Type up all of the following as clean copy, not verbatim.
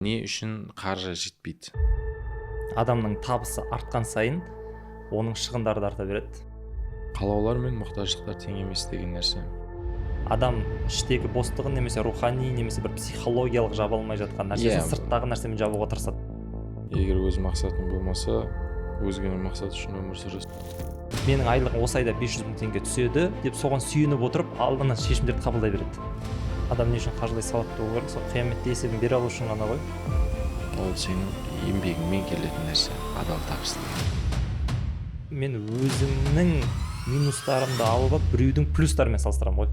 Не үшін қаржы жетпейді? Адамның табысы артқан сайын оның шығындары да арта береді. Қалаулар мен мұқтаждықтар тең емес деген нәрсе. Адам іштегі бостығын немесе рухани немесе бір психологиялық жаба алмай жатқан нәрсесін сырттағы нәрсемен жабуға тырысады. Егер өз мақсатың болмаса, өзгенің мақсаты үшін өмір сүресің. Менің айлығым осы айда 500 мың теңге түседі деп соған сүйеніп отырып алдынан шешімдерді қабылдай береді. Адам не үшін қаржылай сауатты болу керек? Сол қияметте есебін бере алу үшін ғана ғой. Ол сенің еңбегіңмен келетін нәрсе, адал табыстылық. Мен өзімнің минустарымды алып алып біреудің плюстарымен салыстырамын ғой.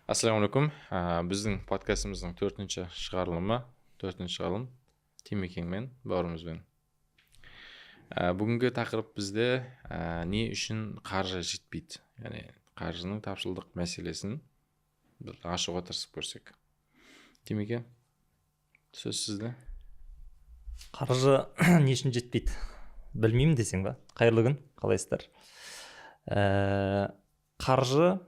Ассалаумағалейкум. Біздің подкастымыздың төртінші шығарылым Темекеңмен, бауырымызбен. Бүгінгі тақырып бізде не үшін қаржы жетпейді? Яғни қаржының тапшылдық мәселесін ашуға тырысып көрсек. Темеке, сөз сізде. Қаржы не үшін жетпейді? Білмеймін десең ба? Қайырлы күн, қалайсыздар? Қаржы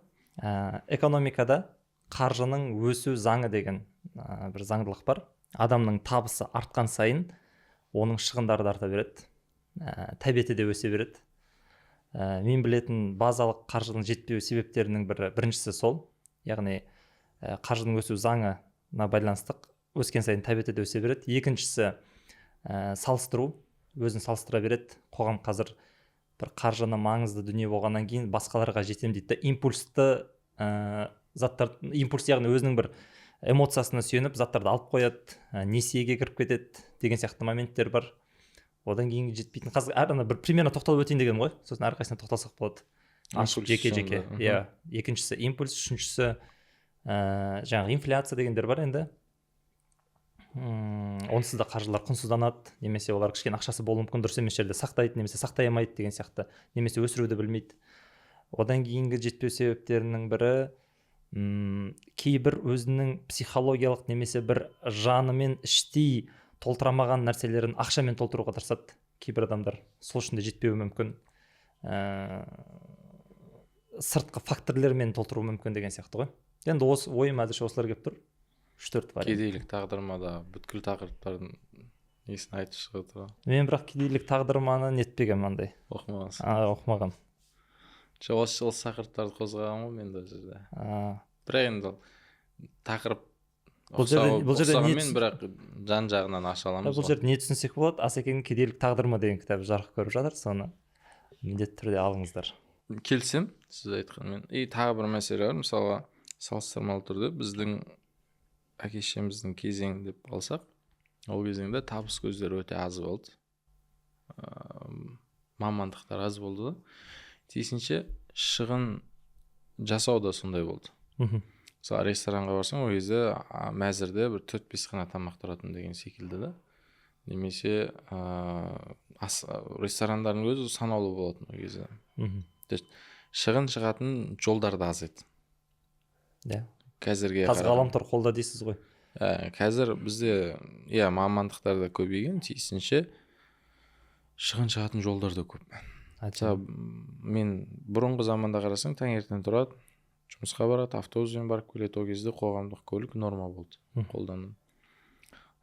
экономикада қаржының өсу заңы деген бір заңдылық бар. Адамның табысы артқан сайын оның шығындары да арта береді. Тәбеті де өсе береді. Мен білетін базалық қаржының жетпеу себептерінің біріншісі сол. Яғни қаржының өсу заңына байланысты өскен сайын тәбеті де өсе береді. Екіншісі салыстыру, өзін салыстыра береді. Қоғам қазір бір қаржыны маңызды дүние болғаннан кейін басқаларға жетем дейді. Импульсті заттар, импульс яғни өзінің бір эмоциясына сүйеніп заттарды алып қояды, несиеге кіріп кетеді деген сияқты моменттер бар. Одан кейін жетпейтін. Қазір бір примерно тоқталып өтейін деген ғой. Сосын әрқайсысына тоқталсақ болады. Жеке-жеке. Иә. Екіншісі импульс, үшіншісі жаңағы инфляция дегендер бар енді. Онсыз да қаржылар құнсызданады, немесе олар кішкене ақшасы болуы мүмкін, дұрыс емес жерде сақтайды, немесе сақтай алмайды деген сияқты, немесе өсіруді білмейді. Одан кейінгі жетпеу себептерінің бірі кейбір өзінің психологиялық немесе бір жанымен іштей толтырамаған нәрселерін ақшамен толтыруға тырысады кейбір адамдар. Сол үшін де жетпеуі мүмкін. Сыртқы факторлермен толтыруы мүмкін деген сияқты ғой. Енді осы ойым әзірше осылар келіп тұр. 3-4 бар. Кедейлік тағдырмада бүткіл тақырыптардың несін айтып шығады. Мен бірақ кедейлік тағдырманы нетпеген мандай. Оқымағансың. Оқымаған. Осы тақырыптарды қозғаған ғой мен де жерде. Бірақ енді тақырып ұқсағанмен бірақ жан жағынан аша аламыз. Бұл жерде не түсінсек болады? Асекеңнің кедейлік тағдырма деген кітабы жарық көріп жатыр, соны міндетті түрде алыңыздар. Келсем, сіз айтқанмен. Тағы бір мәселе бар, мысалға салыстырмалы түрде біздің әке-шешеміздің кезеңі деп алсақ, ол кезеңде табыс көздері өте аз болды. Мамандықтар аз болды да. Тиісінше шығын жасау да сондай болды. Мысалы ресторанға барсаң, ол кезде мәзірде бір 4-5 қана тамақ тұратын деген секілді да. Немесе ресторандардың өзі санаулы болатын ол кезде. Шығын шығатын жолдар да аз еді. Қазірге қазір ғаламтор қолда дейсіз ғой. Қазір бізде мамандықтар да көбейген, тиісінше шығын шығатын жолдар да көп. Мен бұрынғы заманда қарасаң, таңертең тұрады, жұмысқа барады, автобуспен барып келеді. Ол кезде қоғамдық көлік норма болды, қолданылды.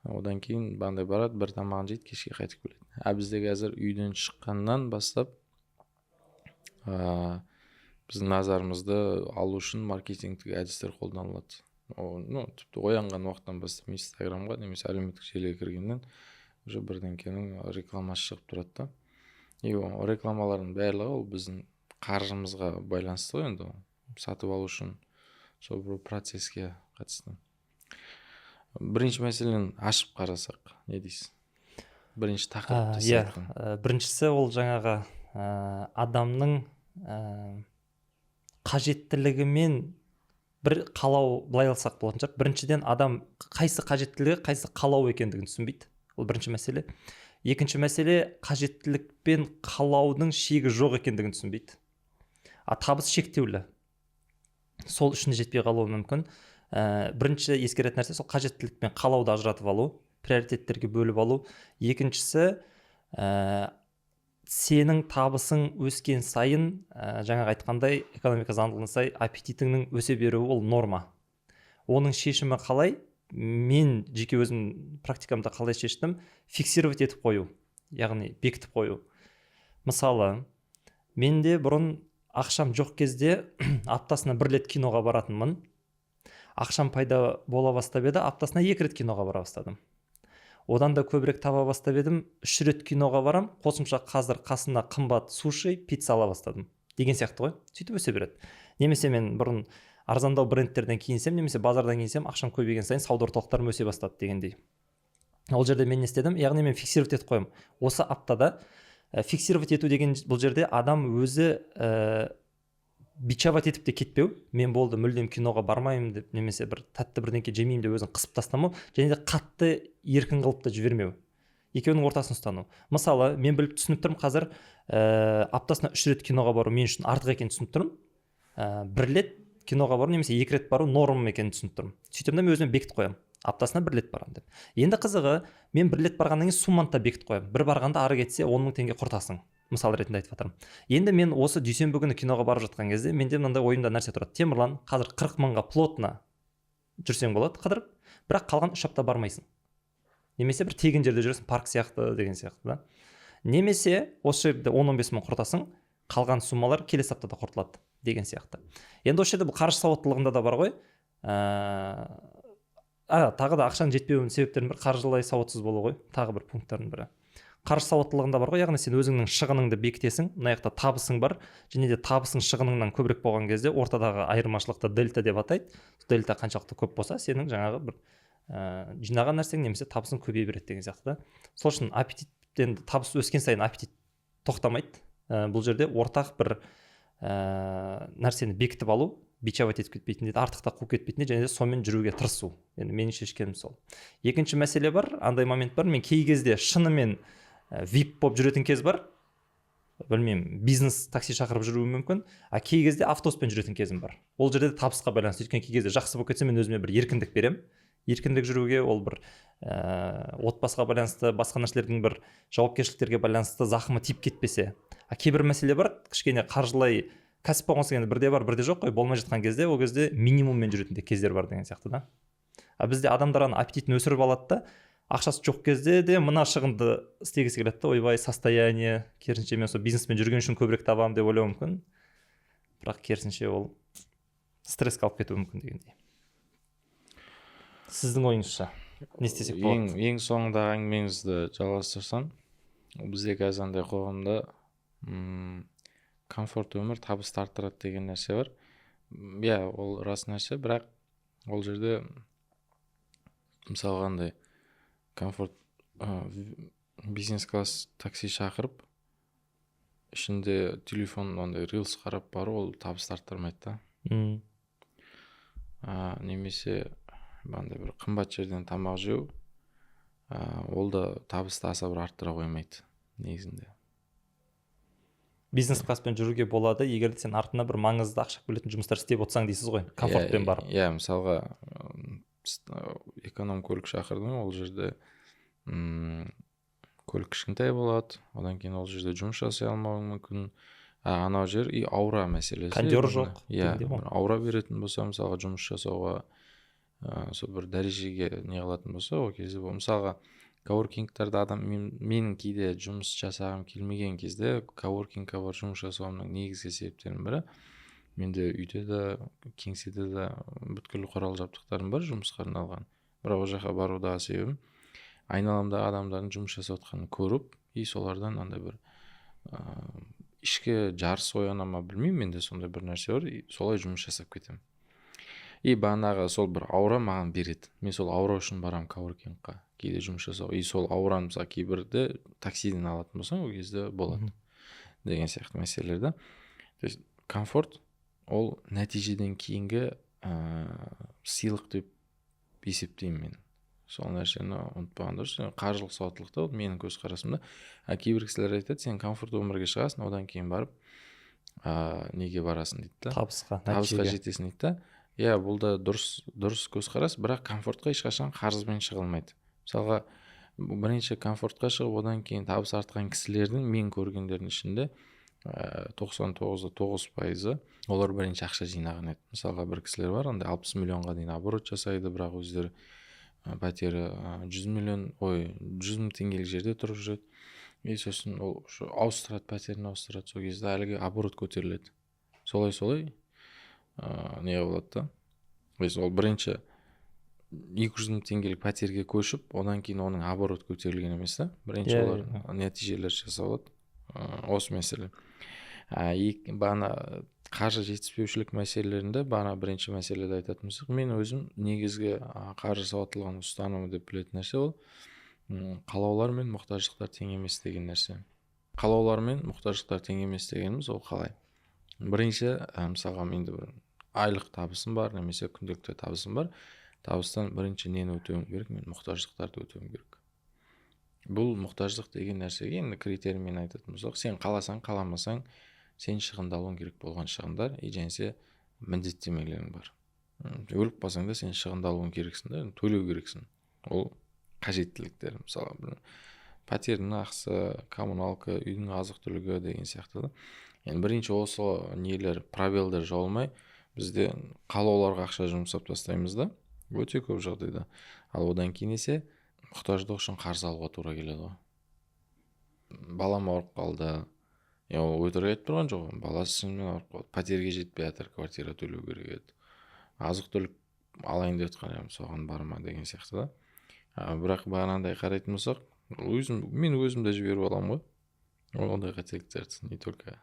Одан кейін бандай барады, бір тамағын жейді, кешке қайтып келеді. Бізде қазір үйден шыққаннан бастап біздің назарымызды алу үшін маркетингтік әдістер қолданылады. Тіпті оянған уақыттан бастап Инстаграмға немесе әлеуметтік желіге кіргеннен уже бірдеңкенің рекламасы шығып тұрады да. Рекламалардың барлығы ол біздің қаржымызға байланысты ғой енді. Сатып алу үшін сол бір процеске қатысты. Бірінші мәселені ашып қарасақ, не дейсіз? Бірінші тақырыпты сайтқан. Біріншісі ол жаңағы адамның қажеттілігімен бір қалау, былай алсақ болатын шығар. Біріншіден адам қайсы қажеттілігі, қайсы қалау екендігін түсінбейді. Ол бірінші мәселе. Екінші мәселе қажеттілік пен қалаудың шегі жоқ екендігін түсінбейді. Табыс шектеулі. Сол үшін жетпей қалуы мүмкін. Бірінші ескеретін нәрсе сол қажеттілік пен қалауды ажыратып алу, приоритеттерге бөліп алу. Екіншісі сенің табысың өскен сайын жаңағы айтқандай экономика заңдылығына сай аппетитіңнің өсе беруі ол норма. Оның шешімі қалай? Мен жеке өзім практикамда қалай шештім? Фиксировать етіп қою, яғни бекітіп қою. Мысалы, менде бұрын ақшам жоқ кезде аптасына 1 рет киноға баратынмын. Ақшам пайда бола бастап еді, аптасына 2 рет киноға бара бастадым. Одан да көбірек таба бастап едім, 3 рет киноға барам, қосымша қазір қасына қымбат суши, пицца ала бастадым. Деген сияқты ғой. Сөйтіп өсе береді. Немесе мен бұрын арзандау брендтерден киінсем, немесе базардан киінсем, ақшам көбейген сайын сауда орталықтарым өсе бастады дегендей. Ол жерде мен не істедім? Яғни мен фиксировать етіп қоямын. Осы аптада фиксировать ету деген бұл жерде адам өзі бичавать етіп те кетпеу. Мен болды, мүлдем киноға бармаймын деп, немесе бір тәтті бірдеңке жемеймін деп өзін қысып тастамау, және де қатты еркін қылып та жібермеу. Екеуінің ортасын ұстану. Мысалы, мен біліп түсініп тұрмын, қазір аптасына 3 рет киноға бару мен үшін артық екенін түсініп тұрмын. 1 рет киноға бару немесе 2 рет бару норм екенін түсініп тұрмын. Сөйтем де мен өзіме бекітіп қоямын. Аптасына 1 рет барамын деп. Енді қызығы, мен 1 рет барғаннан кейін сумманы да бекітіп қоямын. Bir барғанда ары кетсе 10 000 теңге құртасың. Мысал ретінде айтып жатырмын. Енді мен осы дүйсенбі күні киноға барып жатқан кезде менде мынандай ойымда нәрсе тұрады. Темірлан, қазір 40 000-ға плотно жүрсең болады, қыдырып, бірақ қалған 3 апта бармайсың. Немесе бір тегін жерде жүресің, парк сияқты деген сияқты да. Немесе осы жерде 10-15 000 құртасың, қалған суммалар келесі аптада құртылады деген сияқты. Енді осы жерде бұл қаржы сауаттылығында да бар ғой. Тағы да ақшаның жетпеуінің себептерінің бірі қаржылай сауатсыз болу ғой. Тағы бір пункттардың бірі. Қаржы сауаттылығында бар ғой, яғни сен өзіңнің шығыныңды бекітесің, мына жақта табысың бар, және де табысың шығыныңнан көбірек болған кезде ортадағы айырмашылықты дельта деп атайды. Дельта қаншалықты көп болса, сенің жаңағы бір жинаған нәрсең немесе табысың көбейе береді деген сияқты да. Сол үшін аппетиттен табыс өскен сайын аппетит тоқтамайды. Бұл жерде ортақ бір нәрсені бекітіп алу, бичавать етіп кетпейтін, артық та қуып кетпейтін, және де сонымен жүруге тырысу. Енді менің шешкенім сол. Екінші мәселе бар, андай момент бар. Мен кей кезде шынымен VIP болып жүретін кез бар. Білмеймін, бизнес такси шақырып жүруім мүмкін. Кей кезде автобуспен жүретін кезім бар. Ол жерде табысқа байланысты. Өйткені кей кезде жақсы болып кетсе, мен өзіме бір еркіндік берем. Еркіндік жүруге ол бір отбасыға байланысты, басқа нәрселердің бір жауапкершіліктерге байланысты зақымы тиіп кетпесе. Кейбір мәселе бар, кішкене қаржылай кәсіп болған соң енді бірде бар, бірде жоқ қой, болмай жатқан кезде, ол кезде минимуммен жүретін де кездер бар деген сияқты да. Бізде адамдар аппетитін өсіріп алады да, ақшасы жоқ кезде де мына шығынды істегісі келеді да, ойбай, состояние, керісінше мен сол бизнеспен жүрген үшін көбірек табамын деп ойлауы мүмкін. Бірақ керісінше ол стресске алып кетуі мүмкін дегендей. Сіздің ойыңызша не істесек болады? Ең соңында әңгімеңізді жалғастырсам, бізде қазір андай қоғамда комфорт өмір табысты арттырады деген нәрсе бар. Иә, ол рас нәрсе, бірақ ол жерде мысалы қандай комфорт бизнес класс такси шақырып, ішінде телефон ондай рилс қарап бару, ол табысты арттырмайды да. Немесе бандай бір қымбат жерден тамақ жеу, ол да табысты аса бір арттыра қоймайды негізінде. Бизнес класспен жүруге болады, егер сен артына бір маңызды ақша бөлетін жұмыстар істеп отырсаң дейсіз ғой, комфортпен барып. Иә, мысалға эконом көлік шақырдым, ол жерде көлік кішкентай болады, одан кейін ол жерде жұмыс жасай алмауың мүмкін. Анау жер и аура мәселесі. Кондер жоқ. Иә, аура беретін болса, мысалға жұмыс жасауға сол бір дәрежеге не қылатын болса, ол кезде бұл мысалға коворкингтарда адам, менің кейде жұмыс жасағым келмеген кезде коворкингқа бар жұмыс жасауымның негізгі себептерінің бірі, менде үйде де кеңседе де бүткіл құрал жабдықтарым бар жұмысқа арналған, бірақ ол жаққа барудағы себебім айналамдағы адамдардың жұмыс жасап жатқанын көріп, и солардан андай бір ішкі жарыс ояна ма білмеймін, менде сондай бір нәрсе бар, и солай жұмыс жасап кетемін. И бағанағы сол бір аура маған береді. Мен сол аура үшін барам коворкингқа, кейде жұмыс жасау. И сол аураны мысалы кейбірде таксиден алатын болсаң, ол кезде болады. Деген сияқты мәселелерді. То есть комфорт ол нәтижеден кейінгі сыйлық деп есептеймін мен. Сол нәрсені ұмытпаған дұрыс. Қаржылық сауаттылықта ол менің көзқарасымда. Кейбір кісілер айтады, сен комфорт өмірге шығасың, одан кейін барып неге барасың дейді да. Табысқа жетесің дейді да. Иә, бұл да дұрыс көзқарас, бірақ комфортқа ешқашан қарызбен шығылмайды. Мысалға, бірінші комфортқа шығып, одан кейін табысы артқан кісілердің мен көргендердің ішінде 99.9% олар бірінші ақша жинаған еді. Мысалға бір кісілер бар, андай 60 миллионға дейін оборот жасайды, бірақ өздері пәтері 100 мың теңгелік жерде тұрып жүреді. И сосын ол ауыстырады, пәтерін ауыстырады, сол кезде әлгі оборот көтеріледі. Солай не болады да. Ол бірінші 200 мың теңгелік пәтерге көшіп, одан кейін оның оборот көтерілген емес та. Бірінші олар нәтижелер жасап алады. Осы мәселе. Бағана қаржы жетіспеушілік мәселелерінде бағана бірінші мәселеде айтатын болсақ, мен өзім негізгі қаржы сауаттылығының ұстанымы деп білетін нәрсе ол қалаулар мен мұқтаждықтар тең емес деген нәрсе. Қалаулар мен мұқтаждықтар тең емес дегеніміз ол қалай? Бірінші, мысалға менде бір айлық табысым бар, немесе күнделікті табысым бар. Табыстан бірінші нені өтеуім керек? Мен мұқтаждықтарды өтеуім керек. Бұл мұқтаждық деген нәрсеге енді критериймен айтатын болсақ, сен қаласаң, қаламасаң, сен шығындалуың керек болған шығындар, және міндеттемелерің бар. Өліп қалсаң да сен шығындалуың керексің да, төлеу керексің. Ол қажеттіліктер, мысалы пәтердің ақысы, коммуналка, үйдің азық-түлігі деген сияқты да. Енді бірінші осы нелер, пробелдер жауылмай, бізде қалауларға ақша жұмсап тастаймыз да, өте көп жағдайда. Ал одан кейін есе мұқтаждық үшін қарыз алуға тура келеді ғой. Балам ауырып қалды. Ол өтірік айтып тұрған жоқ, баласы шынымен ауырып қалды. Пәтерге жетпей жатыр, квартира төлеу керек еді. Азық-түлік алайын деп жатқан, соған барма деген сияқты да. Бірақ бағанағыдай қарайтын болсақ, мен өзім де жіберіп аламын ғой. Ондай қателіктерді, не только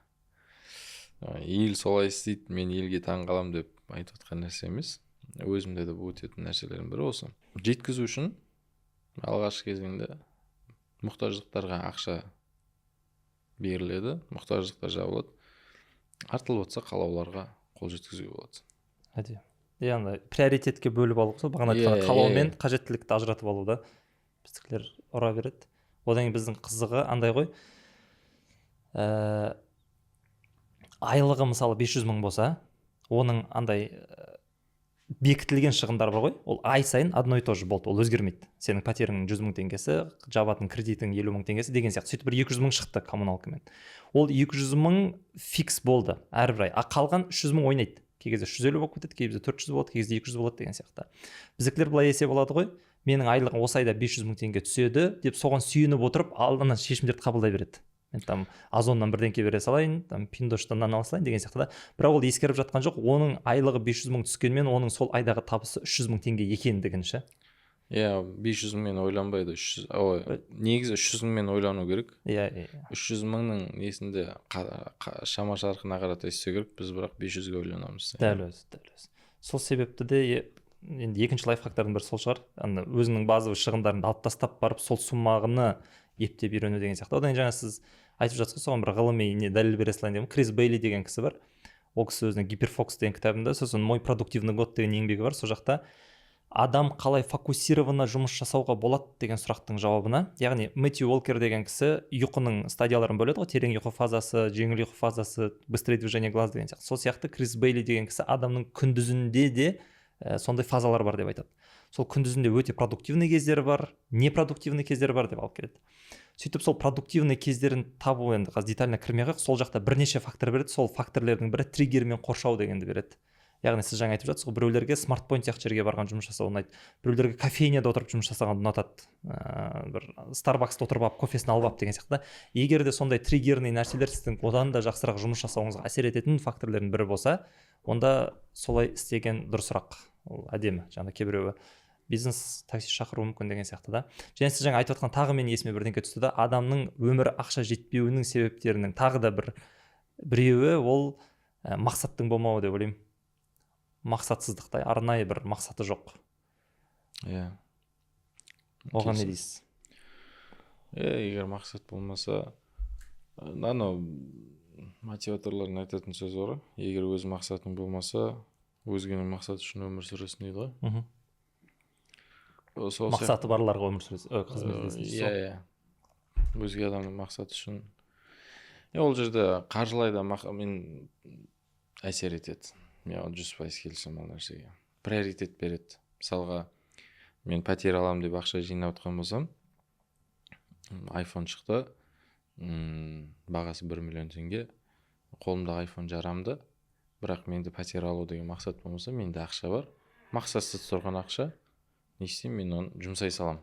ел солай істейді, мен елге таң қалам деп айтып жатқан нәрсе емес. Өзімде де өтетін нәрселердің бірі осы. Жеткізу үшін алғашқы кезеңде мұқтаждықтарға ақша беріледі, мұқтаждықтар жабылады. Артылып отса қалауларға қол жеткізуге болады. Әдейі. Яғни приоритетке бөліп алу, бағана айтқан қалау мен қажеттілікті ажыратып алуда біздікілер ұра береді. Одан кейін біздің қызығы андай ғой, айлығы мысалы 500 мың болса, оның андай бекітілген шығындар бар ғой, ол ай сайын одно и то же болды, ол өзгермейді. Сенің пәтеріңнің 100 мың теңгесі, жабатын кредитің 50 мың теңгесі деген сияқты. Сөйтіп бір 200 мың шықты коммуналкамен. Ол 200 мың фикс болды әрбір ай, қалған 300 мың ойнайды. Кей кезде 150 болып кетеді, кей кезде 400 болады, кей кезде 200 болады деген сияқты. Біздікілер былай есеп болады ғой, менің айлығым осы айда 500 мың теңге түседі деп соған сүйеніп отырып алдынан шешімдерді қабылдай береді. Мен там Озоннан бірдеңке бере салайын, там Пиндоштан ала салайын деген сияқты да. Бірақ ол ескеріп жатқан жоқ, оның айлығы 500 мың түскенмен оның сол айдағы табысы 300 мың теңге екендігін ше. 500 мыңмен ойланбайды. Негізі 300 мыңмен ойлану керек. 300 мыңның несінде шама шарқына қарата істеу керек, біз бірақ 500-ге ойланамыз. Дәл өзі. Сол себепті де енді екінші лайфхактардың бірі сол шығар. Өзіңнің базовый шығындарыңды алып тастап барып сол сумманы ептеп үйрену деген сияқты. Одан жаңа сіз айтып жатсыз, соған бір ғылыми дәлел бере салайын деймін. Крис Бейли деген кісі бар. Ол кісі өзінің Гиперфокус деген кітабында, сосын Мой продуктивный год деген еңбегі бар. Сол жақта адам қалай фокусированно жұмыс жасауға болады деген сұрақтың жауабына, яғни Мэтью Уолкер деген кісі ұйқының стадияларын бөледі ғой, терең ұйқы фазасы, жеңіл ұйқы фазасы, быстрое движение глаз деген сияқты. Сол сияқты Крис Бейли деген кісі адамның күндізінде де сондай фазалар бар деп айтады. Сол күндізінде өте продуктивный кездері бар, непродуктивный кездері бар деп алып келеді. Сөйтіп сол продуктивный кездерін табу, енді қазір детально кірмей қойып, сол жақта бірнеше фактор береді. Сол факторлардың бірі триггер мен қоршау дегенді береді. Яғни сіз жаңа айтып жатсыз ғой, біреулерге смартфон сияқты жерге барған жұмыс жасау ұнайды, біреулерге кофейняда отырып жұмыс жасаған ұнатады, бір Starbucksта отырып алып кофесін алып алып деген сияқты. Егер де сондай триггерный нәрселер сіздің одан да жақсырақ жұмыс жасауыңызға әсер ететін факторлардың бірі болса, онда солай істеген дұрысырақ. Ол әдемі. Жаңа кейбіреуі бизнес такси шақыруы мүмкін деген сияқты да. Және сіз жаңа айтып жатқан тағы мен есіме бірдеңке түсті да, адамның өмір ақша жетпеуінің себептерінің тағы да біреуі ол мақсаттың болмауы деп ойлаймын. Мақсатсыздықтай, арнайы бір мақсаты жоқ. Оған не дейсіз? Егер мақсат болмаса, анау мотиваторлардың айтатын сөзі бар. Егер өз мақсатың болмаса, өзгенің мақсаты үшін өмір сүресің дейді ғой. Мақсаты барларға өмір сүресің, қызмет етесің. Өзге адамның мақсаты үшін. Ол жерде қаржылай да мен әсер етеді. Мен 100% келісемін ол нәрсеге. Приоритет береді. Мысалға, мен пәтер аламын деп ақша жинап отқан болсам, iPhone шықты, бағасы 1 миллион теңге. Қолымдағы iPhone жарамды, бірақ менде пәтер алу деген мақсат болмаса, менде ақша бар, мақсатсыз тұрған ақша, не істеймін, мен оны жұмсай салам.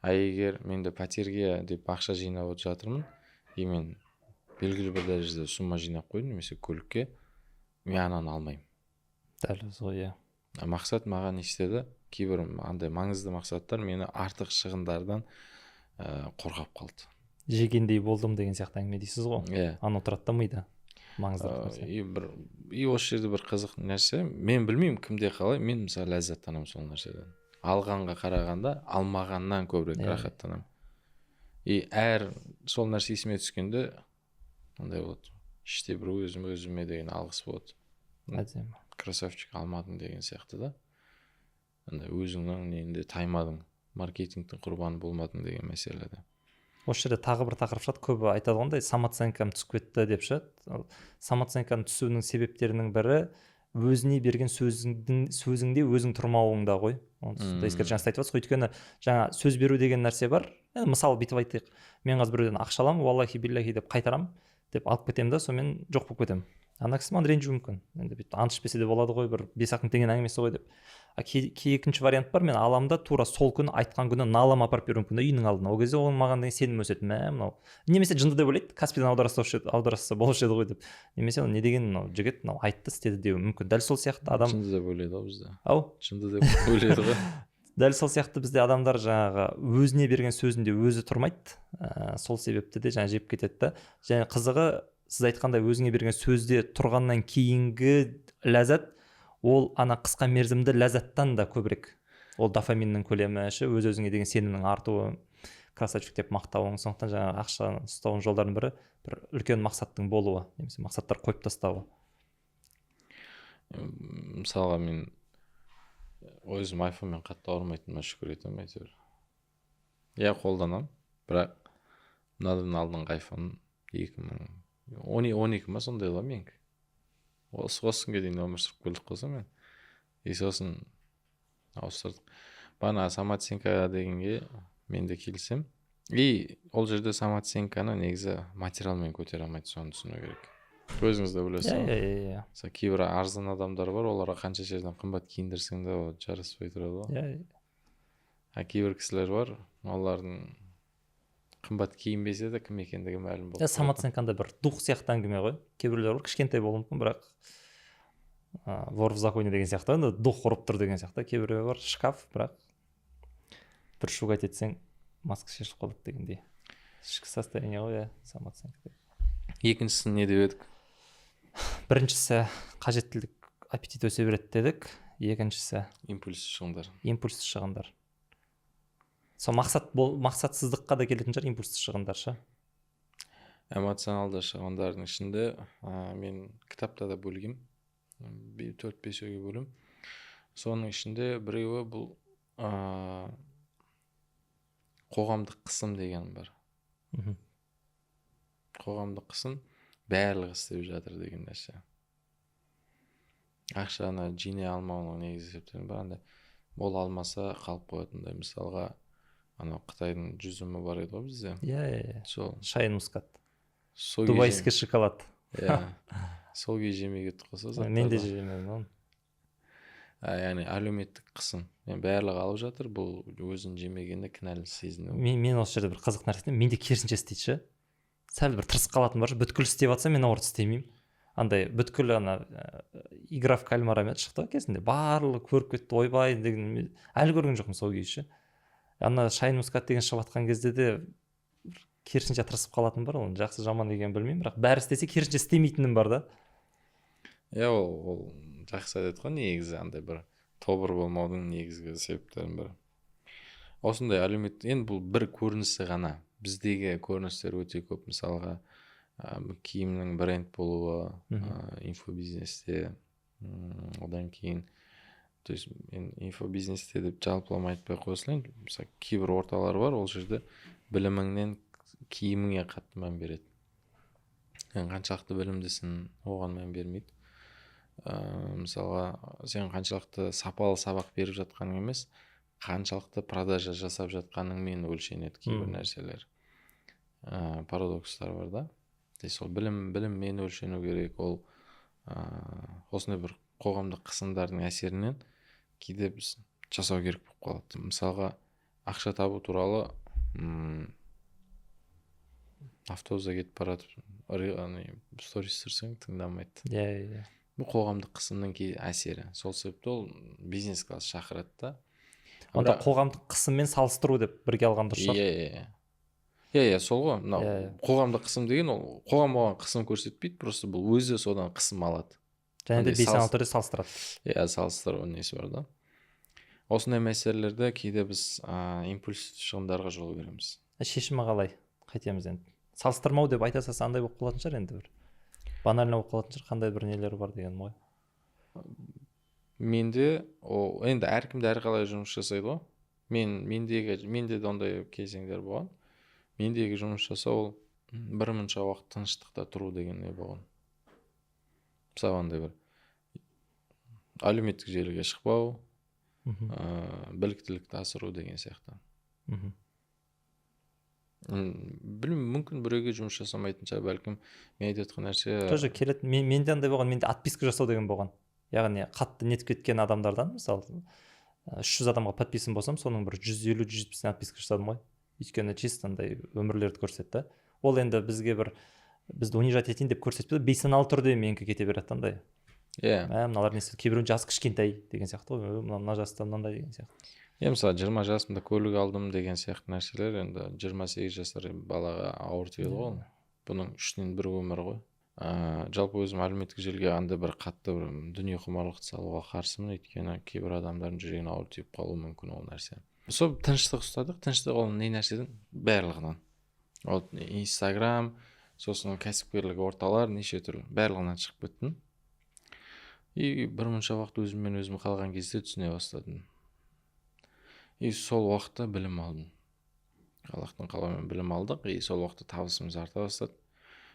А егер менде пәтерге деп ақша жинап жатырмын, и мен белгілі бір дәрежеде сумма жинап қойдым, немесе көлікке, мен ананы алмаймын. Дәл өзі ғой, иә. Мақсат маған не істеді? Кейбір андай маңызды мақсаттар мені артық шығындардан қорғап қалды. Жегендей болдым деген сияқты әңгіме дейсіз ғой. Иә. Аны отырады да мида. Маңызды нәрсе. И осы жерде бір қызық нәрсе, мен білмеймін кімде қалай, мен мысалы ләззаттанамын сол нәрседен. Алғанға қарағанда алмағаннан көбірек рахаттанамын. И сол нәрсе есіме түскенде андай болады. Іште бір өзіме деген алғыс болады. Әдемі. Красавчик, алмадың деген сияқты да. Андай өзіңнің неңде таймадың, маркетингтің құрбаны болмадың деген мәселеде. Осы жерде тағы бір тақырып шығады, көбі айтады ғой, самооценкам түсіп кетті деп шығады. Самооценканың түсуінің себептерінің бірі өзіне берген сөзіңде өзің тұрмауыңда ғой. Оны ескеріп жаңа айтып отырсыз ғой, өйткені жаңа сөз беру деген нәрсе бар. Мысалы бүйтіп айтайық, мен қазір біреуден ақша аламын, валлахи биллахи деп қайтарамын, деп алып кетемін да, сонымен жоқ болып кетемін. Ана кісі маған ренжуі мүмкін. Енді бүйтіп ант ішпесе де болады ғой, бір 5-ақ мың теңгенің әңгімесі ғой деп. Екінші вариант бар, мен аламын да тура сол күні айтқан күні налам апарып беруім мүмкін үйінің алдына. Ол кезде ол маған деген сенім өседі. Мынау немесе жынды деп ойлайды, Каспийдан аударса болушы еді ғой деп. Немесе не деген мынау жігіт мынау айтты істеді деуі мүмкін. Дәл сол сияқты адам жынды деп ойлайды ғой бізде. Ау? Жынды деп ойлайды ғой. Дәл сол сияқты бізде адамдар жаңағы өзіне берген сөзінде өзі тұрмайды. Сол себепті де жаңа жеп кетеді да. Және қызығы, сіз айтқандай өзіңе берген сөзде тұрғаннан кейінгі ләззат, ол ана қысқа мерзімді ләззаттан да көбірек. Ол дофаминнің көлемі, өз-өзіңе деген сенімнің артуы, красавчик деп мақтауың. Сондықтан жаңағы ақшаны ұстаудың жолдарының бірі бір үлкен мақсаттың болуы, немесе мақсаттар қойып тастауы. Мысалға мен өзім айфонмен қатты ауырмайтыныма шүкір етемін әйтеуір. Иә, қолданамын, бірақ мынадан алдыңғы айфон 2012 ма сондай ғой менікі. Осы күнге дейін өмір сүріп келдік қойса мен. И сосын ауыстырдық. Бана самооценка дегенге мен де келісем. И ол жерде самооценканы негізі материалмен көтере алмайды, соны түсіну керек. Өзіңіз де білесіз. Иә. Кейбір арзан адамдар бар, оларға қанша жерден қымбат киіндірсең де ол жараспай тұрады ғой. Иә. Кейбір кісілер бар, олардың қымбат киінбесе де кім екендігі мәлім болды. Самооценканда бір дух сияқты әңгіме ғой. Кейбіреулер бар, кішкентай болуы мүмкін, бірақ вор в законе деген сияқты, енді дух ұрып тұр деген сияқты. Кейбіреулер бар, шкаф, бірақ бір шугать етсең маска шешіліп қалады дегендей. Ішкі состояние ғой, самооценка. Екіншісін не деп едік? Біріншісі қажеттілік, аппетит өсе береді дедік. Екіншісі импульсті шығындар. Сол мақсатсыздыққа да келетін шығар импульсті шығындар ше. Эмоционалды шығындардың ішінде мен кітапта да бөлгем, 4-5-ге бөлім. Соның ішінде біреуі бұл қоғамдық қысым деген бар. Қоғамдық қысым барлығы істеп жатыр деген нәрсе. Ақшаны жинай алмауының негізгі себептері бар. Андай бола алмаса қалып қоятындай, мысалға анау Қытайдың жүзімі бар еді ғой бізде. Иә. Сол шайын мускат. Дубайский шоколад. Иә. Сол күйі жемей кетті қоса. Мен де жемеймін оны. Яғни әлеуметтік қысым. Барлығы алып жатыр, бұл өзін жемегенде кінәлі сезіну. Мен осы жерде бір қызық нәрсе, менде керісінше істейді ше. Сәл бір тырыс қалатын бар, бүткіл істеп жатса мен ауырт істемеймін. Андай бүткіл ана игра в кальмара шықты кезінде барлығы көріп кетті, ойбай деген әлі көрген жоқпын сол күйі ше. Ана шайын мускат деген шығып жатқан кезде де керісінше тырысып қалатын бар, оны жақсы жаман деген білмеймін, бірақ бәрі істесе керісінше істемейтінім бар да. Иә, ол жақсы айтады ғой, негізі андай бір тобыр болмаудың негізгі себептерінің бірі. Осындай әлеуметтік, енді бұл бір көрінісі ғана. Біздегі көріністер өте көп, мысалға киімнің бренд болуы, инфобизнесте, одан кейін, то есть мен инфобизнесте деп жалпылама айтпай қойсылайын, мысалы кейбір орталар бар, ол жерде біліміңнен киіміңе қатты мән береді. Қаншалықты білімдісің, оған мән бермейді. Мысалға сен қаншалықты сапалы сабақ беріп жатқаның емес, қаншалықты продажа жасап жатқаныңмен өлшенеді кейбір нәрселер. Парадокстар бар да. Сол біліммен өлшену керек. Ол осындай бір қоғамдық қысымдардың әсерінен кейде біз жасау керек болып қалады. Мысалға, ақша табу туралы автобуста кетіп баратып сторис түсірсең тыңдамайды. Иә. Бұл қоғамдық қысымның әсері. Сол себепті ол бизнес класс шақырады да. Онда қоғамдық қысыммен салыстыру деп бірге алған дұрыс шығар. Иә, сол ғой. Мынау қоғамдық қысым деген ол қоғам оған қысым көрсетпейді, просто бұл өзі содан қысым алады. Және де бейсаналы түрде салыстырады. Иә, салыстыру несі бар да. Осындай мәселелерде кейде біз импульсив шығындарға жол береміз. Шешімі қалай? Қайтеміз енді. Салыстырмау деп айта салса андай болып қалатын шығар енді, бір банально болып қалатын шығар, қандай бір нелері бар дегенім ғой. Менде енді әркімде әрқалай жұмыс жасайды ғой. Менде де ондай кезеңдер болған. Мендегі жұмыс жасау бір мұнша уақыт тыныштықта тұру деген не болған. Мысалы, андай бір әлеуметтік желіге шықпау, біліктілікті асыру деген сияқты. Білмеймін, мүмкін біреуге жұмыс жасамайтын шығар, бәлкім мен айтып жатқан нәрсе тоже келеді. Менде андай болған, менде отписка жасау деген болған. Яғни қатты нетіп кеткен адамдардан, мысалы 300 адамға подписан болсам, соның бір 150-170 отписка жасадым ғой. Өйткені чисто андай өмірлерді көрсетті. Ол енді бізді унижать етейін деп көрсетпеді, бейсаналы түрде менікі кете береді андай. Мыналар не істеді, кейбіреуінің жасы кішкентай деген сияқты ғой, мына жаста мынандай деген сияқты. Мысалы 20 жасымда көлік алдым деген сияқты нәрселер енді 28 жасар балаға ауыр тиеді ғой. Бұның үштен бір өмір ғой. Жалпы өзім әлеуметтік желіге андай бір қатты бір дүние құмарлықты салуға қарсымын, өйткені кейбір адамдардың жүрегіне ауыр тиіп қалуы мүмкін ол нәрсе. Сол тыныштық ұстадық. Тыныштық ол не нәрседен? Барлығынан. Ол Инстаграм, сосын кәсіпкерлік орталар, неше түрлі барлығынан шығып кеттім. И бір мұнша уақыт өзіммен өзім қалған кезде түсіне бастадым. И сол уақытта білім алдым. Аллахтың қалауымен білім алдық, и сол уақытта табысымыз арта бастады.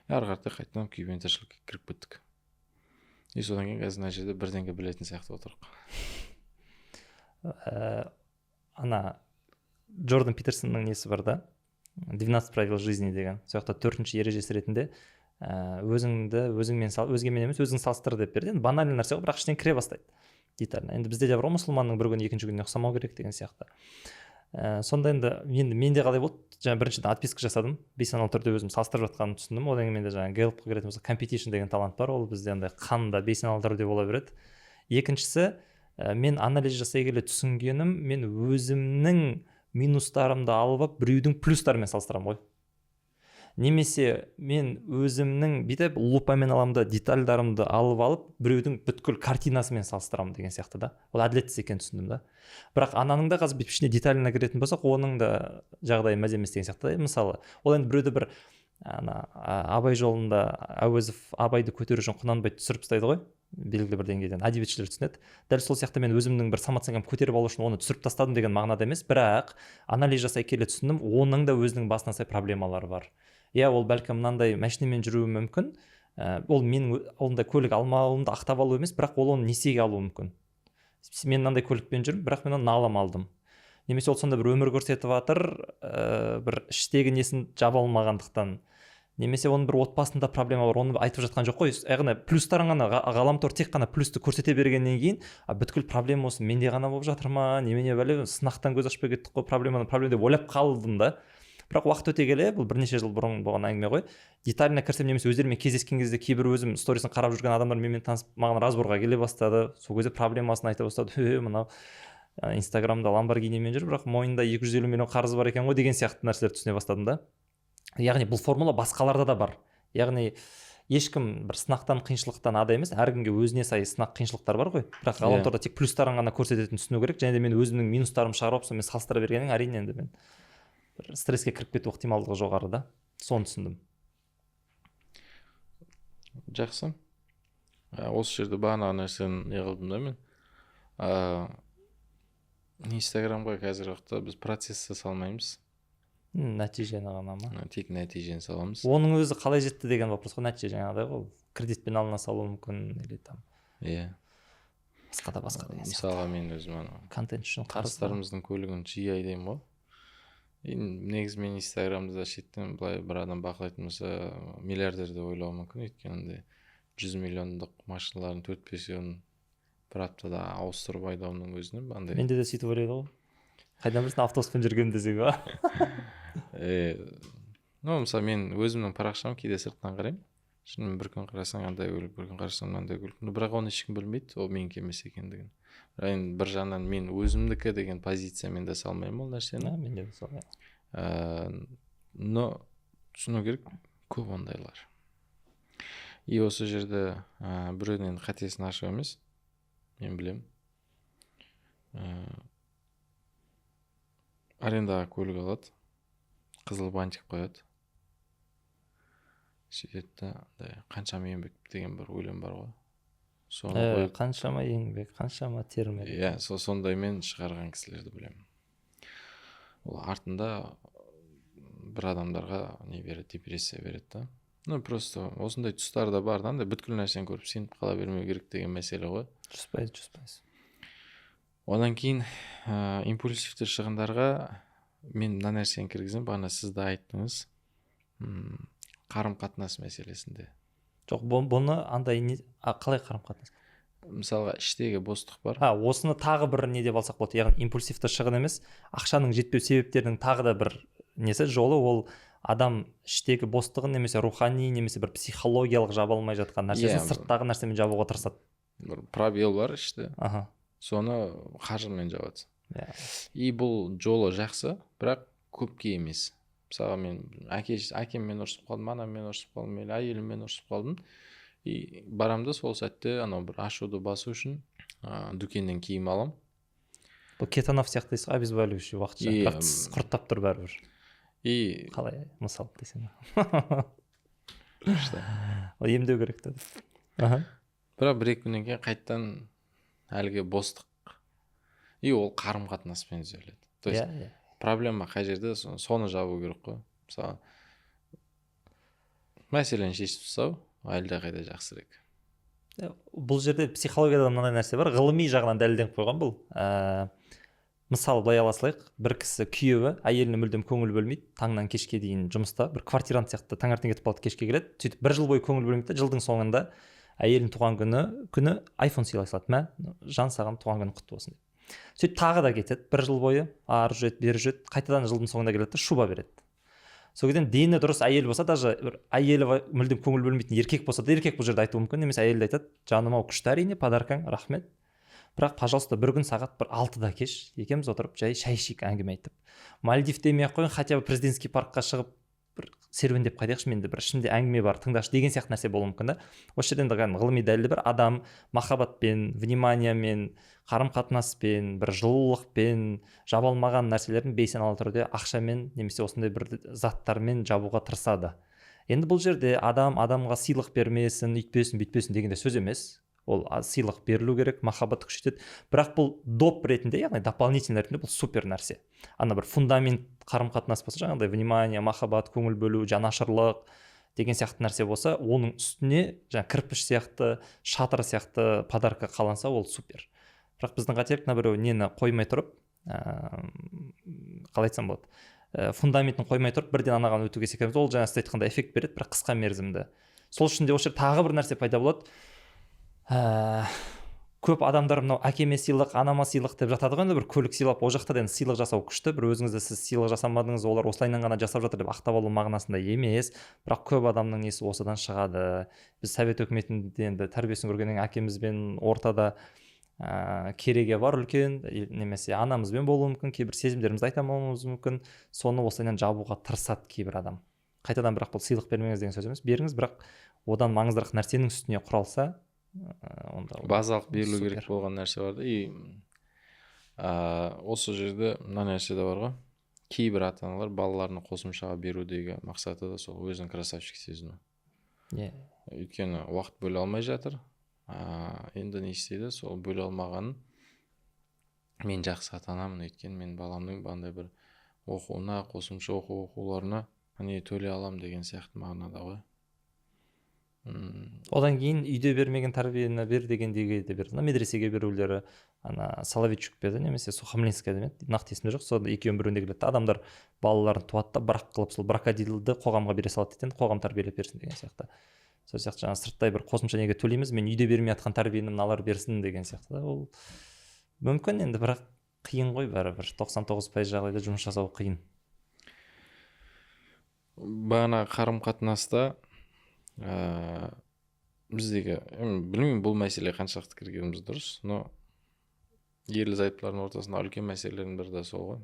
Ары қарата қайтадан күйбең тіршілікке кіріп кеттік. И содан кейін қазір мына жерде бірдеңе білетін сияқты отырық. Ана Джордан Питерсонның несі бар да, 12 правил жизни деген. Сол жақта 4-ші ережесі ретінде өзіңмен өзгемен емес, өзің салыстыр деп берді. Енді банальный нәрсе ғой, бірақ іштен кіре бастайды. Детально. Енді бізде де бар, мұсылманның бір күні екінші күніне ұқсамау керек деген сияқты. Сонда енді менде қалай болды? Жаңа біріншіден отписка жасадым. Бейсаналы түрде өзім салыстырып жатқанын түсіндім. Одан кейін менде жаңа Гэллопқа кіретін болса competition деген талант бар. Ол бізде андай қанда бейсаналы түрде бола береді. Екіншісі, мен анализ жасай келе түсінгенім, мен өзімнің минустарымды алып алып біреудің плюстарымен салыстырамын ғой. Немесе мен өзімнің бүйтіп лупамен аламын да детальдарымды алып алып біреудің бүткіл картинасымен салыстырамын деген сияқты да. Ол әділетсіз екенін түсіндім да. Бірақ ананың да қазір бүйтіп ішіне деталына кіретін болсақ, оның да жағдайы мәз емес деген сияқты. Мысалы, ол енді біреуді бір Абай жолында Әуезов Абайды көтеру үшін Құнанбайды түсіріп тастайды ғой, белгілі бір деңгейден әдебиетшілер түсінеді. Дәл сол сияқты мен өзімнің бір самооценкамды көтеріп алу үшін оны түсіріп тастадым деген мағынада емес, бірақ анализ жасай келе түсіндім, оның да өзінің басына сай проблемалары бар. Иә, ол бәлкім мынандай машинамен жүруі мүмкін. Ол менің ондай көлік алмауымды ақтап алу емес, бірақ ол оны несиеге алуы мүмкін. Мен мынандай көлікпен жүрмін, бірақ мен оны налым алдым. Немесе ол сонда бір өмір көрсетіп жатыр, бір іштегі несін жаба алмағандықтан. Немесе оның бір отбасында проблема бар, оны айтып жатқан жоқ қой. Яғни плюстарын ғана ғаламтор тек қана плюсті көрсете бергеннен кейін, бүткіл проблема осы менде ғана болып жатыр ма, немене бәле, сынақтан көз ашпай кеттік қой, проблема деп ойлап қалдым да. Бірақ уақыт өте келе, бұл бірнеше жыл бұрын болған әңгіме ғой. Деталіне кірсем, немесе өздерімен кездескен кезде кейбір өзім сторисын қарап жүрген адамдар менімен танысып, маған разборға келе бастады. Сол кезде проблемасын айта бастады. Мынау Инстаграмда Ламборгинимен жүр, бірақ мойнында 250 миллион қарызы бар екен ғой деген сияқты нәрселер түсіне бастадым да. Яғни бұл формула басқаларда да бар. Яғни ешкім бір сынақтан, қиыншылықтан ада емес, әркімге өзіне сай сынақ, қиыншылықтар бар ғой. Бірақ ғаламторда тек плюстарын ғана көрсететінін түсіну керек. Және де мен өзімнің минустарымды шығарып, сонымен салыстыра бергеннен әрине енді мен бір стресске кіріп кету ықтималдығы жоғары да. Соны түсіндім. Жақсы. Осы жерде бағанағы нәрсені не қылдым да мен. Инстаграмға қазіргі уақытта біз процесс салмаймыз. Нәтижені ғана ма? Тек нәтижені саламыз. Оның өзі қалай жетті деген вопрос қой. Нәтиже жаңағыдай ғой. Кредитпен алына салуы мүмкін или там. Иә. басқа деген сияқты. Мысалға мен өзім Контент үшін қарыз. таныстарымыздың көлігін жиі айдаймын ғой. Негізі мен инстаграмда шеттен былай бір адам бақылайтын болса миллиардер деп ойлауы мүмкін, өйткені 100 миллиондық машиналардың 4-5-ін бір аптада ауыстырып айдауының өзінен андай. Менде де сөйтіп ойлайды ғой. Қайдан білсін автобуспен жүргенім десең ба? Мысалы мен өзімнің парақшам кейде сырттан қараймын. Шынымен бір күн қарасаң андай көлік, бір күн қарасаң мынандай көлік. Бірақ оны ешкім білмейді, ол менікі емес екендігін. Енді бір жағынан мен өзімдікі деген позициямен де салмаймын ол нәрсені. Менде де солай. Но түсіну керек, көп ондайлар. И осы жерде біреуден қатесін ашу емес, мен білем. Арендаға көлік алады, қызыл бантик қояды. Сөйтеді да, қаншама еңбек деген бір өлең бар ғой. Қаншама еңбек, қаншама термек. Иә, сондаймен шығарған кісілерді білемін. Ол артында бір адамдарға не береді, депрессия береді да. Просто осындай тұстар да бар да, бүткіл нәрсені көріп сеніп қала бермеу керек деген мәселе ғой. 100%. Одан кейін импульсивті шығындарға мен мына нәрсені кіргіземін, бағана сіз де айттыңыз, қарым-қатынас мәселесінде. Жоқ, бұны андай қалай қарым-қатынас? Мысалға іштегі бостық бар. Осыны тағы бір не деп алсақ болады, яғни импульсивті шығын емес, ақшаның жетпеу себептерінің тағы да бір несі жолы, ол адам іштегі бостығын немесе рухани, немесе бір психологиялық жаба алмай жатқан нәрсесін сырттағы нәрсемен жабуға тырысады. Бір пробел бар іште. Соны қаржымен жабады. И бұл жолы жақсы, бірақ көпке емес. Мысалы мен әкеммен ұрысып қалдым, анаммен ұрысып қалдым, әйеліммен ұрысып қалдым. И барамда сол сәтте бір ашуды басу үшін дүкеннен киім алам. Бұл кетанов сияқты дейсіз, обезболивающий уақытша, бірақ құрттап тұр бәрібір. И қалай мысал десең. Ол емдеу керек деді. Бірақ бір-екі күннен кейін қайттан әлгі бостық. И ол қарым-қатынаспен түзеледі. То есть проблема қай жерде, соны жабу керек қой. Мысалы мәселені шешіп тастау әлде қайда жақсырек. Бұл жерде психологияда мынандай нәрсе бар, ғылыми жағынан дәлелденіп қойған бұл. Мысалы былай ала салайық, бір кісі күйеуі әйеліне мүлдем көңіл бөлмейді, таңнан кешке дейін жұмыста, бір квартирант сияқты таңертең кетіп қалады, кешке келеді, сөйтіп бір жыл бойы көңіл бөлмейді, жылдың соңында әйелін туған күні iPhone сыйлай салады. Жан саған туған күні құтты болсын деп. Сөйтіп тағы да кетеді, бір жыл бойы ары жүреді, бері жүреді, қайтадан жылдың соңында келеді, шуба береді. Сол кезден дені дұрыс әйел болса, даже әйелі мүлдем көңіл бөлмейтін еркек болса да, еркек бұл жерде айтуы мүмкін, немесе әйел де айтады, жаным ау, күшті әрине, подаркаң, рахмет. Бірақ, пожалуйста, бір күн сағат 6-да кеш, екеуміз отырып, жай шай ішейік, әңгіме айтып. Мальдив демей ақ қойын, хотя бы президентский паркқа шығып, бір серуендеп қайтайықшы, менде бір ішімде әңгіме бар, тыңдашы деген сияқты нәрсе болуы мүмкін да. Осы жерден ғылыми дәлелі бар, адам махаббатпен, вниманиямен, қарым-қатынаспен, бір жылулықпен жабалмаған нәрселерін бейсаналы түрде ақшамен немесе осындай бір заттармен жабуға тырысады. Енді бұл жерде адамға сыйлық бермесін, үйтпесін, бүйтпесін деген де сөз емес. Ол сыйлық берілу керек, махаббатты күшейтеді. Бірақ бұл доп ретінде, яғни дополнительный ретінде бұл супер нәрсе. Ана бір фундамент қарым-қатынас болса, жаңағыдай внимание, махаббат, көңіл бөлу, жанашырлық деген сияқты нәрсе болса, оның үстіне жаңа кірпіш сияқты, шатыр сияқты подарка қаланса, ол супер. Бірақ біздің қателік біреу нені қоймай тұрып, қалай айтсам болады, фундаментін қоймай тұрып, бірден анаған өтуге секеміз, ол жаңа сіз айтқандай эффект береді, бірақ қысқа мерзімді. Сол үшін де осы тағы бір нәрсе пайда болады. Көп адамдар мынау әкеме сыйлық, анама сыйлық деп жатады ғой, бір көлік сыйлап, ол жақта да енді сыйлық жасау күшті, бір өзіңізді сіз сыйлық жасамадыңыз, олар осылайынан ғана жасап жатыр деп ақтап алу мағынасында емес, бірақ көп адамның несі осыдан шығады. Біз совет өкіметінде енді тәрбиесін көргеннен әкемізбен ортада кереге бар үлкен, немесе анамызбен болуы мүмкін, кейбір сезімдерімізді айта алмауымыз мүмкін, соны осылайынан жабуға тырысады кейбір адам. Қайтадан бірақ бұл сыйлық бермеңіз деген сөз емес, беріңіз, бірақ одан маңыздырақ нәрсенің үстіне құралса, базалық берілу керек болған нәрсе бар да. И осы жерде мына нәрсе де бар ғой, кейбір ата-аналар балаларына қосымшаға берудегі мақсаты да сол өзін красавчик сезіну. Өйткені уақыт бөле алмай жатыр. Енді не істейді, сол бөле алмағанын мен жақсы ата-анамын, өйткені мен баламның бандай бір оқуына, қосымша оқуларына төлей алам деген сияқты мағынада ғой. Одан кейін үйде бермеген тәрбиені бер дегендегі де берді. Медресеге берулері, ана Соловейчук пе еді немесе Сухомлинская еді ме, нақты есімде жоқ. сол екеуінің біреуінде келеді да, адамдар балаларын туады да бірақ қылып сол бракодилді қоғамға бере салады дейді, қоғам тәрбиелеп берсін деген сияқты. Сол сияқты жаңағы сырттай бір қосымша неге төлейміз, мен үйде бермей жатқан тәрбиені мыналар берсін деген сияқты да. Ол мүмкін енді, бірақ қиын ғой бәрібір. 99% жағдайда жұмыс жасау қиын. Бағана қарым қатынаста біздегі, білмеймін бұл мәселе қаншалықты кіргеніміз дұрыс, но ерлі зайыптылардың ортасында үлкен мәселенің бірі де сол ғой.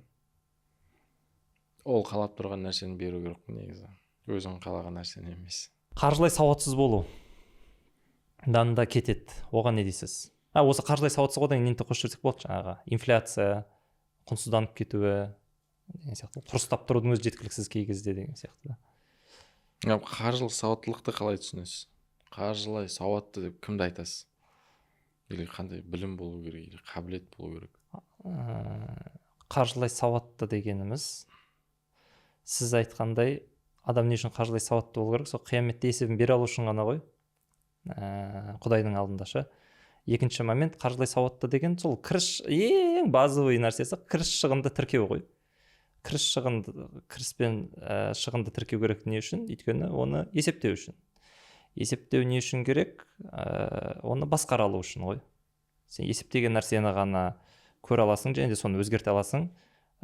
Ол қалап тұрған нәрсені беру керек негізі, өзің қалаған нәрсені емес. Қаржылай сауатсыз болу да кетеді. Оған не дейсіз? Осы қаржылай сауатсыз одан нені қосып жүрсек болады, жаңағы инфляция, құнсызданып кетуі деген сияқты. Құрыстап тұрудың өзі жеткіліксіз кей кезде деген сияқты. Қаржылық сауаттылықты қалай түсінесіз? Қаржылай сауатты деп кімді айтасыз? Или қандай білім болу керек, или қабілет болу керек? Қаржылай сауатты дегеніміз, сіз айтқандай, адам не үшін қаржылай сауатты болу керек? Сол қияметте есебін бере алу үшін ғана ғой, Құдайдың алдында шы. Екінші момент, қаржылай сауатты деген сол кіріс, ең базовый нәрсесі кіріс шығынды тіркеу ғой. Кіріс пен шығынды тіркеу керек не үшін? Өйткені оны есептеу үшін. Есептеу не үшін керек? Оны басқара алу үшін ғой. Сен есептеген нәрсені ғана көре аласың, және де соны өзгерте аласың.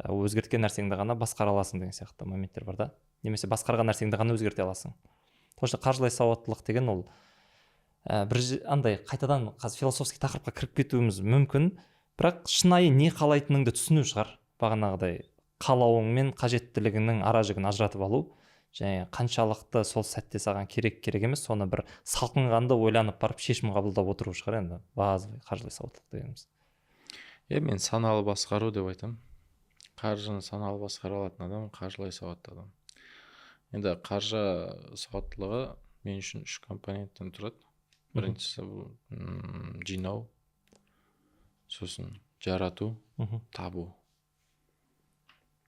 Өзгерткен нәрсеңді ғана басқара аласың деген сияқты моменттер бар да. Немесе басқарған нәрсеңді ғана өзгерте аласың. Сосын қаржылай сауаттылық деген ол бір андай қайтадан қазір философский тақырыпқа кіріп кетуіміз мүмкін, бірақ шынайы не қалайтыныңды түсіну шығар. Бағанағыдай қалауың мен қажеттілігіңнің ара жігін ажыратып алу, және қаншалықты сол сәтте саған керек емес, соны бір салқынғанды ойланып барып шешім қабылдап отыру шығар енді базовый қаржылай сауаттылық дегеніміз. Мен саналы басқару деп айтамын. Қаржыны саналы басқара алатын адам қаржылай сауатты адам. Енді қаржы сауаттылығы мен үшін 3 компоненттен тұрады. Біріншісі бұл жинау, сосын жарату, табу.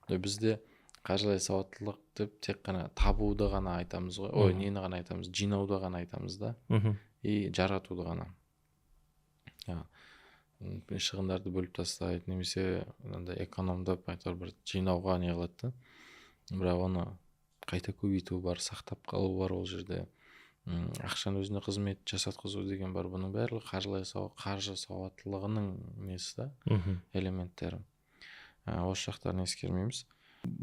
Бізде қаржылай сауаттылық деп тек қана табуды ғана айтамыз ғой. Нені ғана айтамыз? Жинауды ғана айтамыз да. И жаратуды ғана. Шығындарды бөліп тастайды, немесе экономдап бір жинауға не қылады. Бірақ оны қайта көбейту бар, сақтап қалу бар ол жерде. Ақшаны өзіне қызмет жасатқызу деген бар. Бұның барлығы қаржы сауаттылығының несі да, элементтері. Осы жақтарын ескермейміз.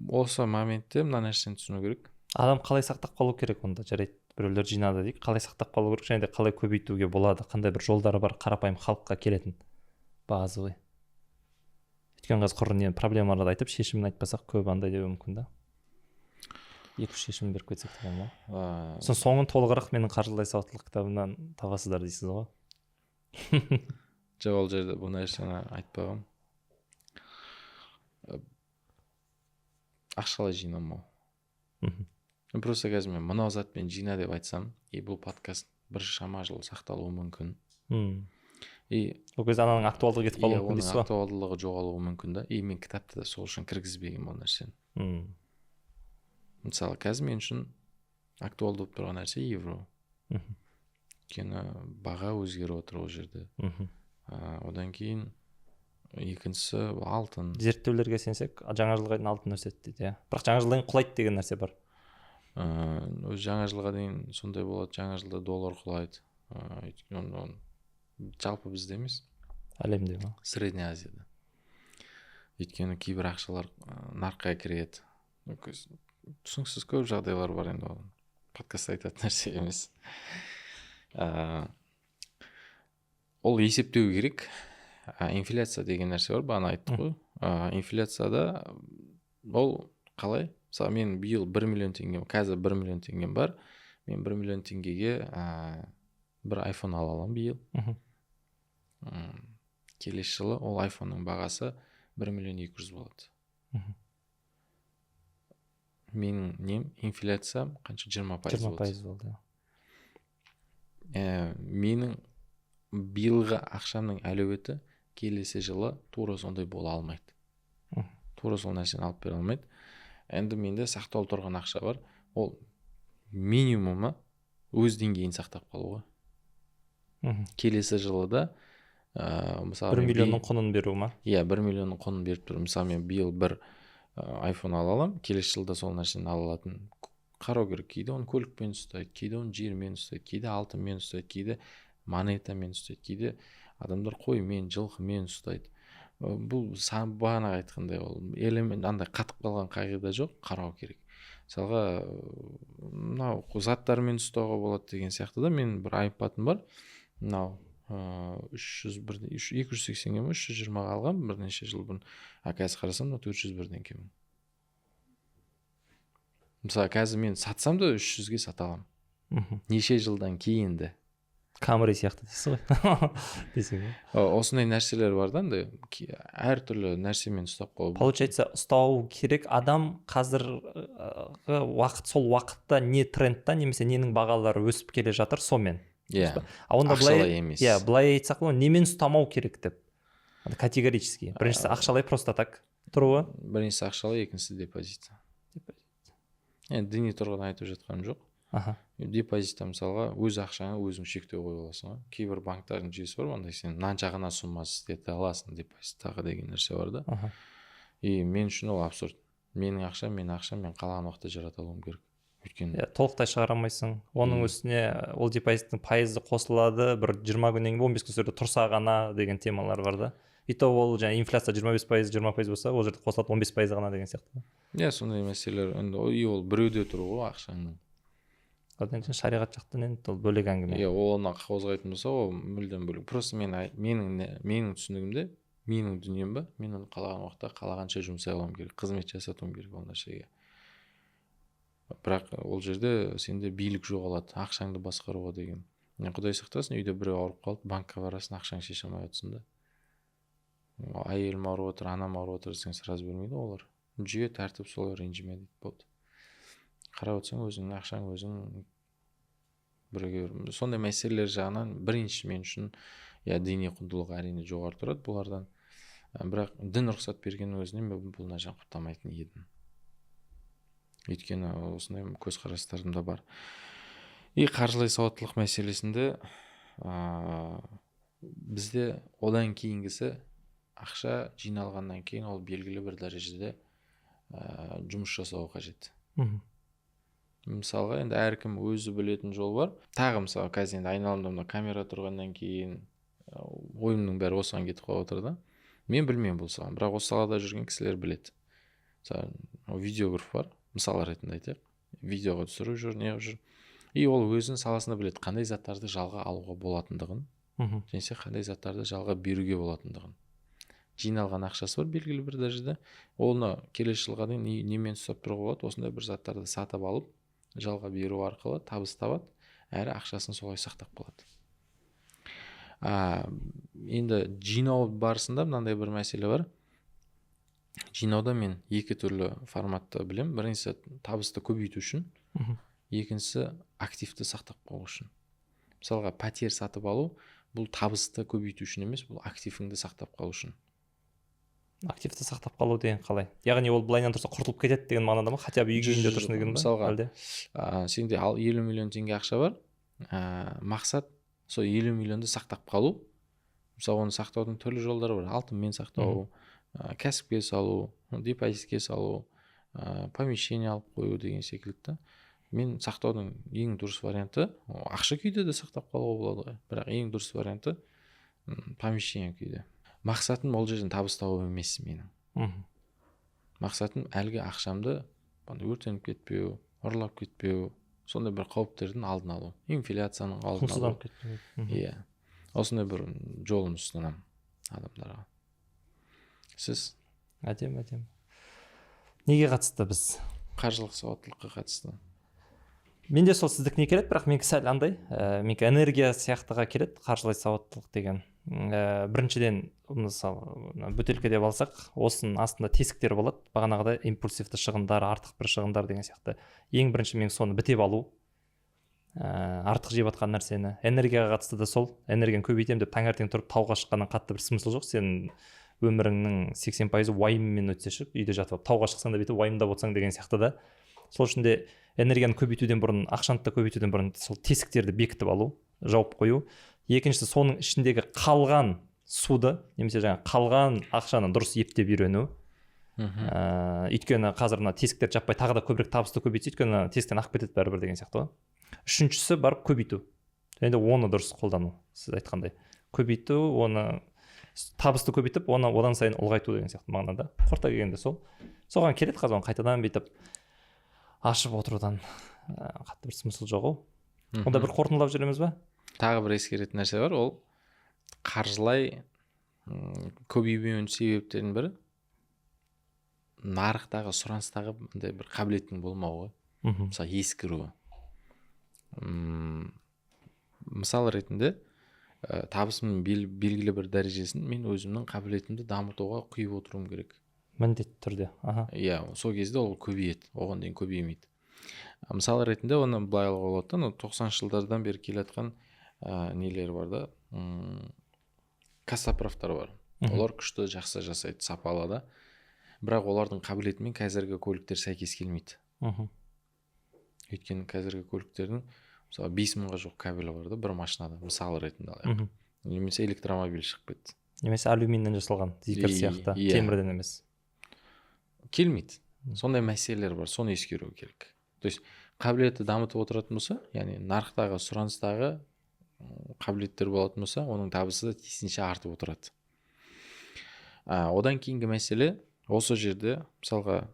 Осы моментте мына нәрсені түсіну керек. Адам қалай сақтап қалу керек онда? Жарайды, біреулер жинады дейік, қалай сақтап қалу керек, және де қалай көбейтуге болады, қандай бір жолдары бар қарапайым халыққа келетін базовый. Өйткені қазір құр проблемаларды айтып шешімін айтпасақ көп андай деуі мүмкін да. 2-3 шешім беріп кетсек те болмау. Соңын толығырақ менің қаржылай сауаттылық кітабымнан табасыздар дейсіз ғой. Жоқ, ол жерде бұл нәрсені айтпағым. Ақшалай жинамау. Просто қазір мен мынау затпен жина деп айтсам, бұл подкаст бір шама жыл сақталуы мүмкін. Ол кезде ананың актуалдығы кетіп қалуы мүмкін дейсіз ғой. Актуалдығы жоғалуы мүмкін да. Мен кітапты да сол үшін кіргізбеген ол нәрсені. Мысалы, қазір мен үшін актуалды болып тұрған нәрсе евро. Өйткені баға өзгеріп отыр ол жерде. Одан кейін екіншісі алтын. Зерттеулерге сенсек, жаңа жылға дейін алтын өседі дейді. Бірақ жаңа жылға дейін құлайды деген нәрсе бар. Жаңа жылға дейін сондай болады, жаңа жылда доллар құлайды. Жалпы бізде емес, әлемде ма? Средний Азияда. Өйткені кейбір ақшалар нарыққа кіреді. Түсініксіз көп жағдайлар бар, енді ол подкаст айтатын нәрсе емес. Ол есептеу керек. Инфляция деген нәрсе бар, бағана айттық қой. Инфляцияда ол қалай? Мысалы, мен биыл 1 миллион теңгем, қазір 1 миллион теңгем бар. Мен 1 миллион теңгеге бір iPhone ала аламын биыл. Келесі жылы ол iPhone-ның бағасы 1 миллион 200 болады. Менің инфляциям қанша? 20% болды. 20% болды. Менің биылғы ақшамның әлеуеті келесі жылы тура сондай бола алмайды. Тура сол нәрсені алып бере алмайды. Енді менде сақтаулы тұрған ақша бар. Ол минимумы өз деңгейін сақтап қалу ғой. Келесі жылы да мысалы 1 миллионның құнын беру ма? Иә, 1 миллионның құнын беріп тұр. Мысалы мен биыл бір iPhone ала аламын, келесі жылда сол нәрсені ала алатын. Қарау керек, кейде оны көлікпен ұстайды, кейде оны жермен ұстайды, кейде алтынмен ұстайды, кейде монетамен ұстайды, кейде адамдар қоймен, жылқымен ұстайды. Бұл бағана айтқандай ол элемент андай қатып қалған қағида жоқ, қарау керек. Мысалға мынау заттармен ұстауға болады деген сияқты да. Мен бір iPad'ым бар, мынау 280-ге ме 320-ға алған бірнеше жыл бұрын. Қазір қарасам 401-ден кем. Мысалы қазір мен сатсам да 300-ге сата аламын. Неше жылдан кейінді. Камри сияқты дейсіз ғой. Десең. Осындай нәрселер бар да, әртүрлі нәрсемен ұстап қалу. Получается, ұстау керек. Адам қазіргі уақыт, сол уақытта не трендта, немесе ненің бағалары өсіп келе жатыр, сомен. Иә. Ақшалай емес. Иә, былай айтсақ, немен ұстамау керек деп. Категорически. Біріншісі ақшалай просто так тұруы. Біріншісі ақшалай, екіншісі депозит. Енді діни тұрғыдан айтып жатқаным жоқ. Депозитта мысалға өз ақшаңа өзің шектеу қойып аласың ғой. Кейбір банктардың жүйесі бар, онда сен мынанша ғана суммасы істете аласың депозиттағы деген нәрсе бар да. И мен үшін ол абсурд. Менің ақшам, мен қалаған уақытта жарата алуым керек. Өйткені толықтай шығара алмайсың. Оның үстіне ол депозиттің пайызы қосылады, бір 20 күннен кейін 15 күн тұрса ғана деген темалар бар да. И то ол жаңа инфляция 25%, 20% болса, ол жерде қосылады 15% ғана деген сияқты. Иә, сондай мәселелер. Енді ол біреуде тұру ғой ақшаңның. Одан кейін шариғат жақтан енді ол бөлек әңгіме. Иә, оны қозғайтын болса, ол мүлдем бөлек. Просто менің түсінігімде, менің дүнием ба, мен оны қалаған уақытта қалағанша жұмсай аламын керек, қызмет жасатуым керек ол нәрсеге. Бірақ ол жерде сенде билік жоғалады, ақшаңды басқаруға деген. Құдай сақтасын, үйде біреу ауырып қалды, банкқа барасың, ақшаң шеше алмай отырсың да. Әйелім ауырып отыр, анам ауырып отыр десең сразу бермейді олар. Жүйе тәртіп солай ренжіме дейді болды. Қарап отырсаң өзіңнің ақшаң өзің бірге. Сондай мәселелер жағынан бірінші мен үшін діни құндылық әрине жоғары тұрады бұлардан. Бірақ дін рұқсат бергеннің өзінен мен бұл нәрсені құптамайтын едім. Өйткені осындай көзқарастарым да бар. И қаржылай сауаттылық мәселесінде бізде одан кейінгісі ақша жиналғаннан кейін ол белгілі бір дәрежеде жұмыс жасауы қажет. Мысалға енді әркім өзі білетін жол бар. Тағы мысалы қазір енді айналамда камера тұрғаннан кейін ойымның бәрі осыған кетіп қалып отыр да. Мен білмеймін бұл саланы, бірақ осы салада жүрген кісілер біледі. Мысалы видеограф бар, мысал ретінде айтайық. Видеоға түсіріп жүр, неғып жүр. И ол өзінің саласында біледі, қандай заттарды жалға алуға болатындығын, және қандай заттарды жалға беруге болатындығын. Жиналған ақшасы бар белгілі бір дәрежеде. Оны келесі жылға дейін немен ұстап тұруға болады, осындай бір заттарды сатып алып, жалға беру арқылы табыс табады, әрі ақшасын солай сақтап қалады. Енді жинау барысында мынандай бір мәселе бар. Жинауда мен екі түрлі форматты білем. Біріншісі табысты көбейту үшін, екіншісі активті сақтап қалу үшін. Мысалға пәтер сатып алу, бұл табысты көбейту үшін емес, бұл активіңді сақтап қалу үшін. Активті сақтап қалу деген қалай? Яғни ол былайынан тұрса құртылып кетеді деген мағынада ма? Хотя бы үйге үйінде тұрсын деген ба? Мысалға сенде 50 миллион теңге ақша бар, мақсат сол 50 миллионды сақтап қалу. Мысалы оны сақтаудың түрлі жолдары бар. Алтынмен сақтау, кәсіпке салу, депозитке салу, помещение алып қою деген секілді. Мен сақтаудың ең дұрыс варианты ақша күйде де сақтап қалуға болады ғой. Бірақ ең дұрыс варианты помещение күйде. Мақсатым ол жерден табыс табу емес менің. Мақсатым әлгі ақшамды өртеніп кетпеу, ұрлап кетпеу, сондай бір қауіптердің алдын алу, инфляцияның алдын алу. Иә. Осындай бір жолын ұстанамын адамдарға. Сіз? Әдем. Неге қатысты біз? Қаржылық сауаттылыққа қатысты. Менде сол сіздікіне келеді, бірақ менікі сәл андай, менікі энергия сияқтыға келеді, қаржылай сауаттылық деген. Біріншіден, мысалы, бөтелке деп алсақ, осының астында тесіктер болады, бағанағыдай импульсивті шығындар, артық бір шығындар деген сияқты. Ең бірінші мен соны бітеп алу, артық жеп жатқан нәрсені. Энергияға қатысты да сол, энергияны көбейтемін деп таңертең тұрып тауға шыққаннан қатты бір смысл жоқ. Сен өміріңнің 80% уайыммен өтсе шығып, үйде жатып тауға шықсаң да бүйтіп уайымдап отырсаң деген сияқты да. Сол үшін де энергияны көбейтуден бұрын, ақшаны да көбейтуден бұрын сол тесіктерді бекітіп алу, жауып қою. Екіншісі, соның ішіндегі қалған суды немесе жаңа қалған ақшаны дұрыс ептеп үйрену. Өйткені қазір мына тесіктерді жаппай тағы да көбірек табысты көбейтсе, өйткені тесіктен ағып кетеді бәрібір деген сияқты ғой. Үшіншісі барып көбейту. Енді оны дұрыс қолдану, сіз айтқандай. Көбейту, оны табысты көбейтіп, оны одан сайын ұлғайту деген сияқты мағынада. Қорыта келгенде соған келеді қазір, қайтадан бүйтіп ашып отырудан қатты бір смысл жоқ ол. Онда бір қорытындылап жүреміз ба? Тағы бір ескеретін нәрсе бар, ол қаржылай көбеймеуінің себептерінің бірі нарықтағы сұраныстағы мындай бір қабілеттің болмауы, мысалы ескіруі. Мысал ретінде табысымның белгілі бір дәрежесін мен өзімнің қабілетімді дамытуға құйып отыруым керек. Міндетті түрде. Иә, сол кезде ол көбейеді, оған дейін көбеймейді. Мысал ретінде оны былай алуға болады да, 90-шы жылдардан бері келе жатқан нелер бар да, кассаправтар бар. Олар күшті, жақсы жасайды, сапалы да. Бірақ олардың қабілетімен қазіргі көліктер сәйкес келмейді. Өйткені қазіргі көліктердің мысалы 5000-ға жоқ кабелі бар да, бір машинада, мысалы ретінде алайық. Немесе электромобиль шығып кетті. Немесе алюминнен жасалған, зикір сияқты, темірден емес. Келмейді. Сондай мәселелер бар, соны ескеру керек. То есть қабілетті дамытып отыратын болса, яғни нарықтағы сұраныстағы қабілеттер болатын болса, оның табысы тиісінше артып отырады. Одан кейінгі мәселе, осы жерде мысалға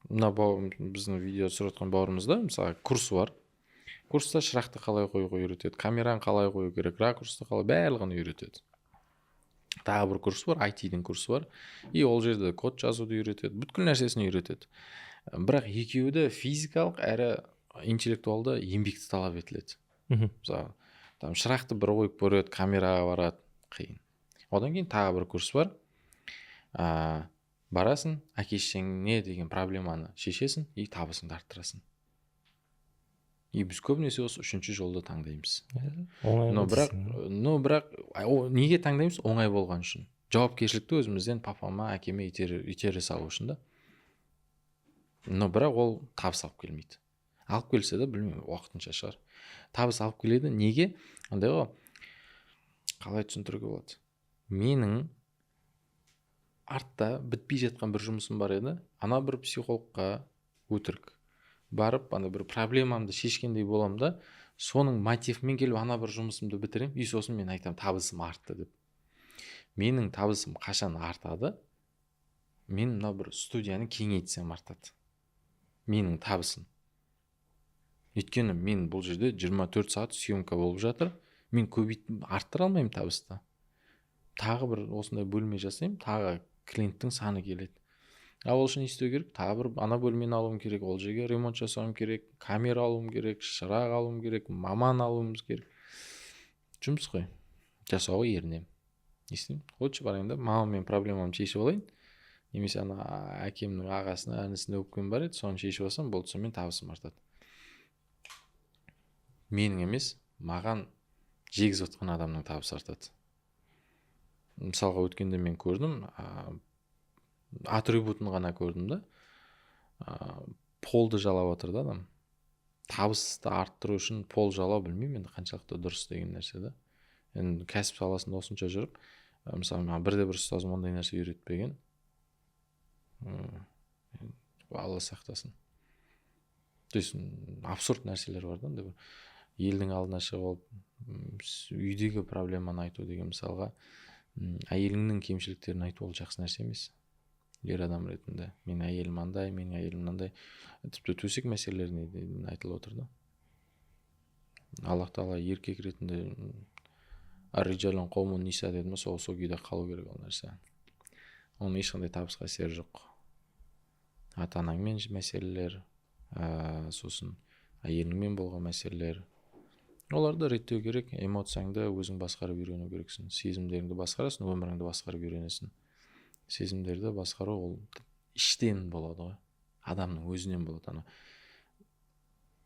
мына біздің видео түсіріп отқан бауырымызда мысалы курс бар. Курста шырақты қалай қоюға үйретеді, камераны қалай қою керек, ракурсты қалай, барлығын үйретеді. Тағы бір курс бар, IT-дің курсы бар. И ол жерде код жазуды үйретеді, бүткіл нәрсесін үйретеді. Бірақ екеуі де физикалық әрі интеллектуалды еңбекті талап етіледі. Мысалы, шырақты бір қойып көреді, камераға барады, қиын. Одан кейін тағы бір курс бар. Барасың, әке-шешеңе деген проблеманы шешесің и табысыңды арттырасың. И біз көбінесе осы үшінші жолды таңдаймыз. Но бірақ неге таңдаймыз? Оңай болған үшін. Жауапкершілікті өзімізден папама, әкеме итере салу үшін да. Но бірақ ол табыс алып келмейді. Алып келсе де білмеймін, уақытынша шығар. Табыс алып келеді. Неге? Андай ғой, қалай түсіндіруге болады? Менің артта бітпей жатқан бір жұмысым бар еді. Ана бір психологқа өтірік барып, ана бір проблемамды шешкендей болам да, соның мотивімен келіп ана бір жұмысымды бітірем, и сосын мен айтам табысым артты деп. Менің табысым қашан артады? Мен мына бір студияны кеңейтсем артады. Менің табысым. Өйткені мен бұл жерде 24 сағат съемка болып жатыр. Мен арттыра алмаймын табысты. Тағы бір осындай бөлме жасаймын, тағы клиенттің саны келеді. Ол үшін істеу керек, тағы бір ана бөлмені алуым керек, ол жерге ремонт жасауым керек, камера алуым керек, шырақ алуым керек, маман алуымыз керек. Жұмыс қой. Жасауға ерінемін. Естеймін. Лучше барайын да, мамаммен проблемамды шешіп алайын. Немесе ана әкемнің ағасына, інісіне өкпем бар еді, соны шешіп алсам, болды, сонымен табысым артады. Менің емес, маған жегізіп отқан адамның табысы артады. Мысалға өткенде мен көрдім, атрибутын ғана көрдім да, полды жалап отыр да адам. Табысты арттыру үшін пол жалау білмеймін енді қаншалықты дұрыс деген нәрсе да. Енді кәсіп саласында осынша жүріп, мысалы бірде бір ұстазым ондай нәрсе үйретпеген. Алла сақтасын. То есть абсурд нәрселер бар да, елдің алдына шығып, үйдегі проблеманы айту деген мысалға, әйеліңнің кемшіліктерін айту ол жақсы нәрсе емес. Ер адам ретінде мен әйелім андай, мен әйелім мынандай, тіпті төсек мәселелеріне айтылып отыр да. Аллах тағала еркек ретінде ар-риджалун қаумун ниса деді ме, сол күйде қалу керек ол нәрсе. Оның ешқандай табысқа әсері жоқ. Ата-анаңмен мәселелер, сосын әйеліңмен болған мәселелер, оларды реттеу керек. Эмоцияңды өзің басқарып үйрену керексің. Сезімдеріңді басқарасың, өміріңді басқарып үйренесің. Сезімдерді басқару ол іштен болады ғой. Адамның өзінен болады.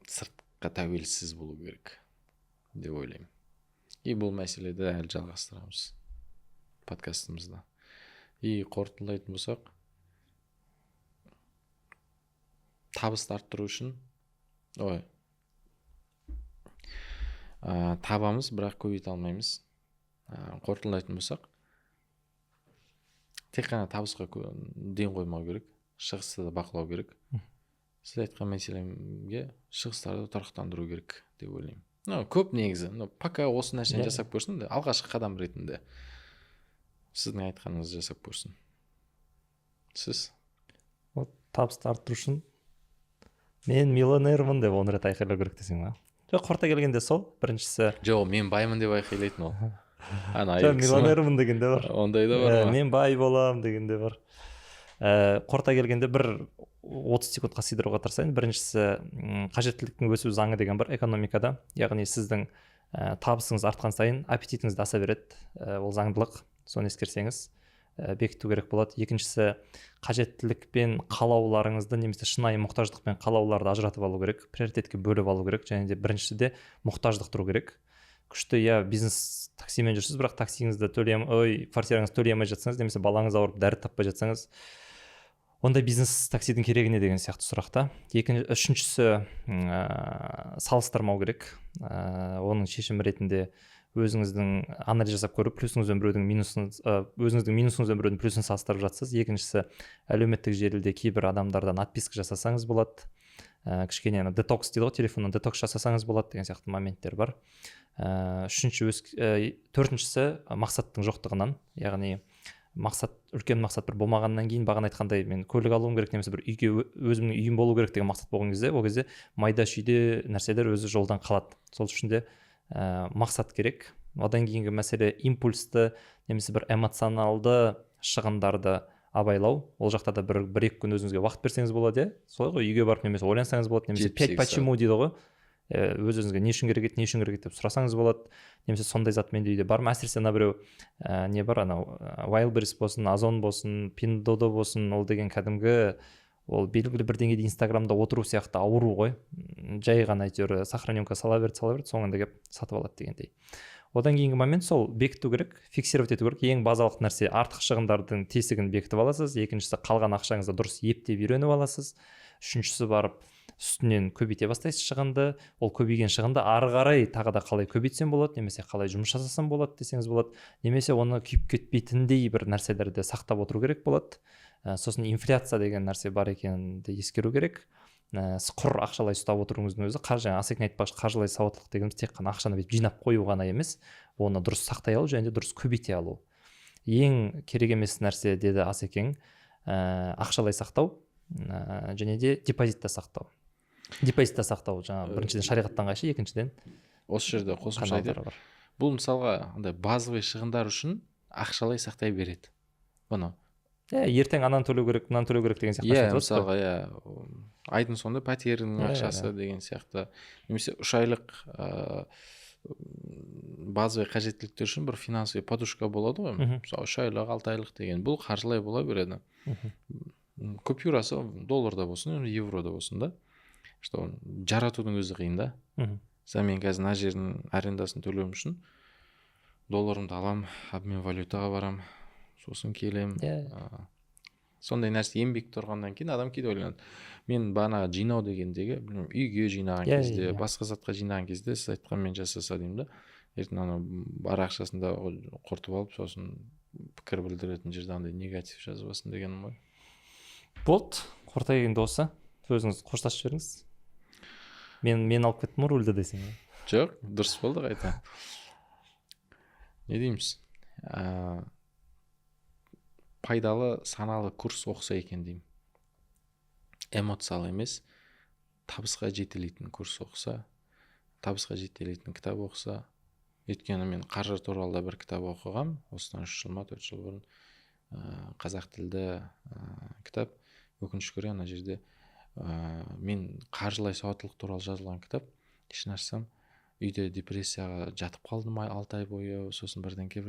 Сыртқа тәуелсіз болу керек деп ойлаймын. И бұл мәселеде әлі жалғастырамыз подкастымызда. И қорытындылайтын болсақ, табысты арттыру үшін ой табамыз бірақ көбейте алмаймыз. Қорытындылайтын болсақ, тек қана табысқа ден қоймау керек, шығысты да бақылау керек. Сіз айтқан мәселемге шығыстарды тұрақтандыру керек деп ойлаймын. Көп негізі, пока осы нәрсені жасап көрсін, алғашқы қадам ретінде сіздің айтқаныңызды жасап көрсін. Сіз табысты арттыру үшін мен миллионермін деп 10 рет айқайлау керек десең ба? Жоқ, қорыта келгенде сол. Біріншісі, жоқ, мен баймын деп айқайлайтын ол. жоқ, миллионермін дегенде бар. Ондай да бар ма? Мен бай болам дегенде бар. Қорыта келгенде бір 30 секундқа сыйдыруға тырысайын. Біріншісі, қажеттіліктің өсу заңы деген бар экономикада. Яғни сіздің табысыңыз артқан сайын аппетитіңіз де аса береді. Ол заңдылық. Соны ескерсеңіз бекіту керек болады. Екіншісі, қажеттілік пен қалауларыңызды немесе шынайы мұқтаждық пен қалауларды ажыратып алу керек, приоритетке бөліп алу керек. Және де біріншіде мұқтаждық тұру керек. Күшті, бизнес таксимен жүрсіз, бірақ таксиңізді квартираңызды төлей алмай жатсаңыз, немесе балаңыз ауырып дәрі таппай жатсаңыз, онда бизнес таксидің керегі не деген сияқты сұрақта. Үшіншісі, салыстырмау керек. Оның шешімі ретінде өзіңіздің анализ жасап көріп, плюсіңізбен біреудің минусын, өзіңіздің минусыңызбен біреудің плюсын салыстырып жатсыз. Екіншісі, әлеуметтік желіде кейбір адамдардан отписка жасасаңыз болады. Кішкене детокс дейді ғой, телефоннан детокс жасасаңыз болады деген сияқты моменттер бар. Төртіншісі, мақсаттың жоқтығынан, яғни үлкен мақсат бір болмағаннан кейін, бағана айтқандай, мен көлік алуым керек, немесе бір үйге өзімнің үйім болу керек деген мақсат болған кезде, ол кезде майда шүйде нәрселер өзі жолдан қалады. Сол үшін де мақсат керек. Одан кейінгі мәселе импульсті немесе бір эмоционалды шығындарды абайлау. Ол жақта да бір-екі күн өзіңізге уақыт берсеңіз болады, солай ғой, үйге барып немесе ойлансаңыз болады, немесе 5 почему дейді ғой, өз-өзіңізге не үшін керек еді деп сұрасаңыз болады. Немесе сондай зат менде үйде бар ма? Әсіресе біреу не бар, анау Wildberries болсын, Озон болсын, Pinduoduo болсын, ол деген кәдімгі, ол белгілі бір деңгейде Инстаграмда отыру сияқты ауру ғой. Жай ғана әйтеуір сохраненка сала берді, соңында келіп сатып алады дегендей. Одан кейінгі момент сол бекіту керек, фиксировать ету керек. Ең базалық нәрсе, артық шығындардың тесігін бекітіп аласыз. Екіншісі, қалған ақшаңызды дұрыс ептеп үйреніп аласыз. Үшіншісі, барып үстінен көбейте бастайсыз шығынды. Ол көбейген шығынды ары қарай тағы да қалай көбейтсем болады, немесе қалай жұмыс жасасам болады десеңіз болады, немесе оны күйіп кетпейтіндей бір нәрселерді сақтап отыру керек болады. Сосын инфляция деген нәрсе бар екенді ескеру керек. Құр ақшалай ұстап отыруыңыздың өзі, жаңа Асекең айтпақшы, қаржылай сауаттылық дегеніміз тек қана ақшаны жинап қою ғана емес, оны дұрыс сақтай алу және дұрыс көбейте алу. Ең керек емес нәрсе, деді Асекең, ақшалай сақтау және де депозитта сақтау. Депозитта сақтау, жаңа біріншіден шариғаттан қайшы, екіншіден осы жерде қосымша айтайын. Бұл мысалға базовый шығындар үшін ақшалай сақтай береді. Бұны ертең ананы төлеу керек, мынаны төлеу керек деген сияқты. Мысалға, айдың соңында пәтерінің ақшасы деген сияқты, немесе 3 айлық базовый қажеттіліктер үшін бір финансовый подушка болады ғой. Мысалы 3 айлық, 6 айлық деген, бұл қаржылай бола береді. Купюрасы долларда болсын, еврода болсын да, что жаратудың өзі қиын да. Мен қазір мына жердің арендасын төлеуім үшін долларымды алам, обмен валютаға барам, сосын келем. Сондай нәрсе еңбек тұрғаннан кейін адам кейде ойланады. Мен бана жинау дегендегі, үйге жинаған кезде, басқа затқа жинаған кезде сіз айтқанмен жасаса деймін да. Ертең ана бар ақшасын да құртып алып, сосын пікір білдіретін жерде андай негатив жазбасын дегенім ғой. Болды, қорыта келгенде осы. Өзіңіз қоштасып жіберіңіз. Мен алып кеттім рульді десең. Жоқ, дұрыс болды қайта. Не дейміз? Пайдалы саналы курс оқыса екен деймін. Эмоциялы емес, табысқа жетелейтін курс оқыса, табысқа жетелейтін кітап оқыса. Өйткені мен қаржы туралы бір кітап оқығам, осыдан 3 жыл ма 4 жыл бұрын, қазақ тілді кітап. Өкінішке орай ана жерде мен қаржылай сауаттылық туралы жазылған кітап, ішін ашсам, үйде депрессияға жатып қалдым 6 ай бойы, сосын бірдеңке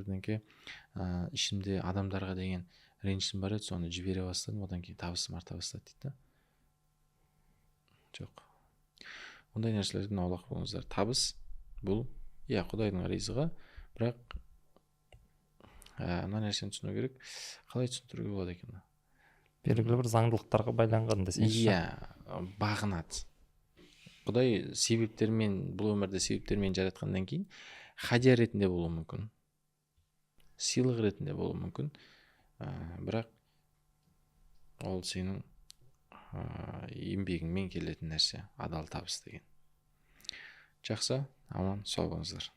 ішімде адамдарға деген ренішім бар еді, соны жібере бастадым, одан кейін табысым арта бастады дейді. Жоқ. Ондай нәрселерден аулақ болыңыздар. Табыс бұл Құдайдың ризығы, бірақ мына нәрсені түсіну керек. Қалай түсіндіруге болады екен? Белгілі бір заңдылықтарға байланған десеңізші. Бағынады. Құдай себептермен, бұл өмірді себептермен жаратқаннан кейін хадия ретінде болуы мүмкін, сыйлық ретінде болуы мүмкін, бірақ ол сенің еңбегіңмен келетін нәрсе, адал табыс деген. Жақсы, аман сау болыңыздар.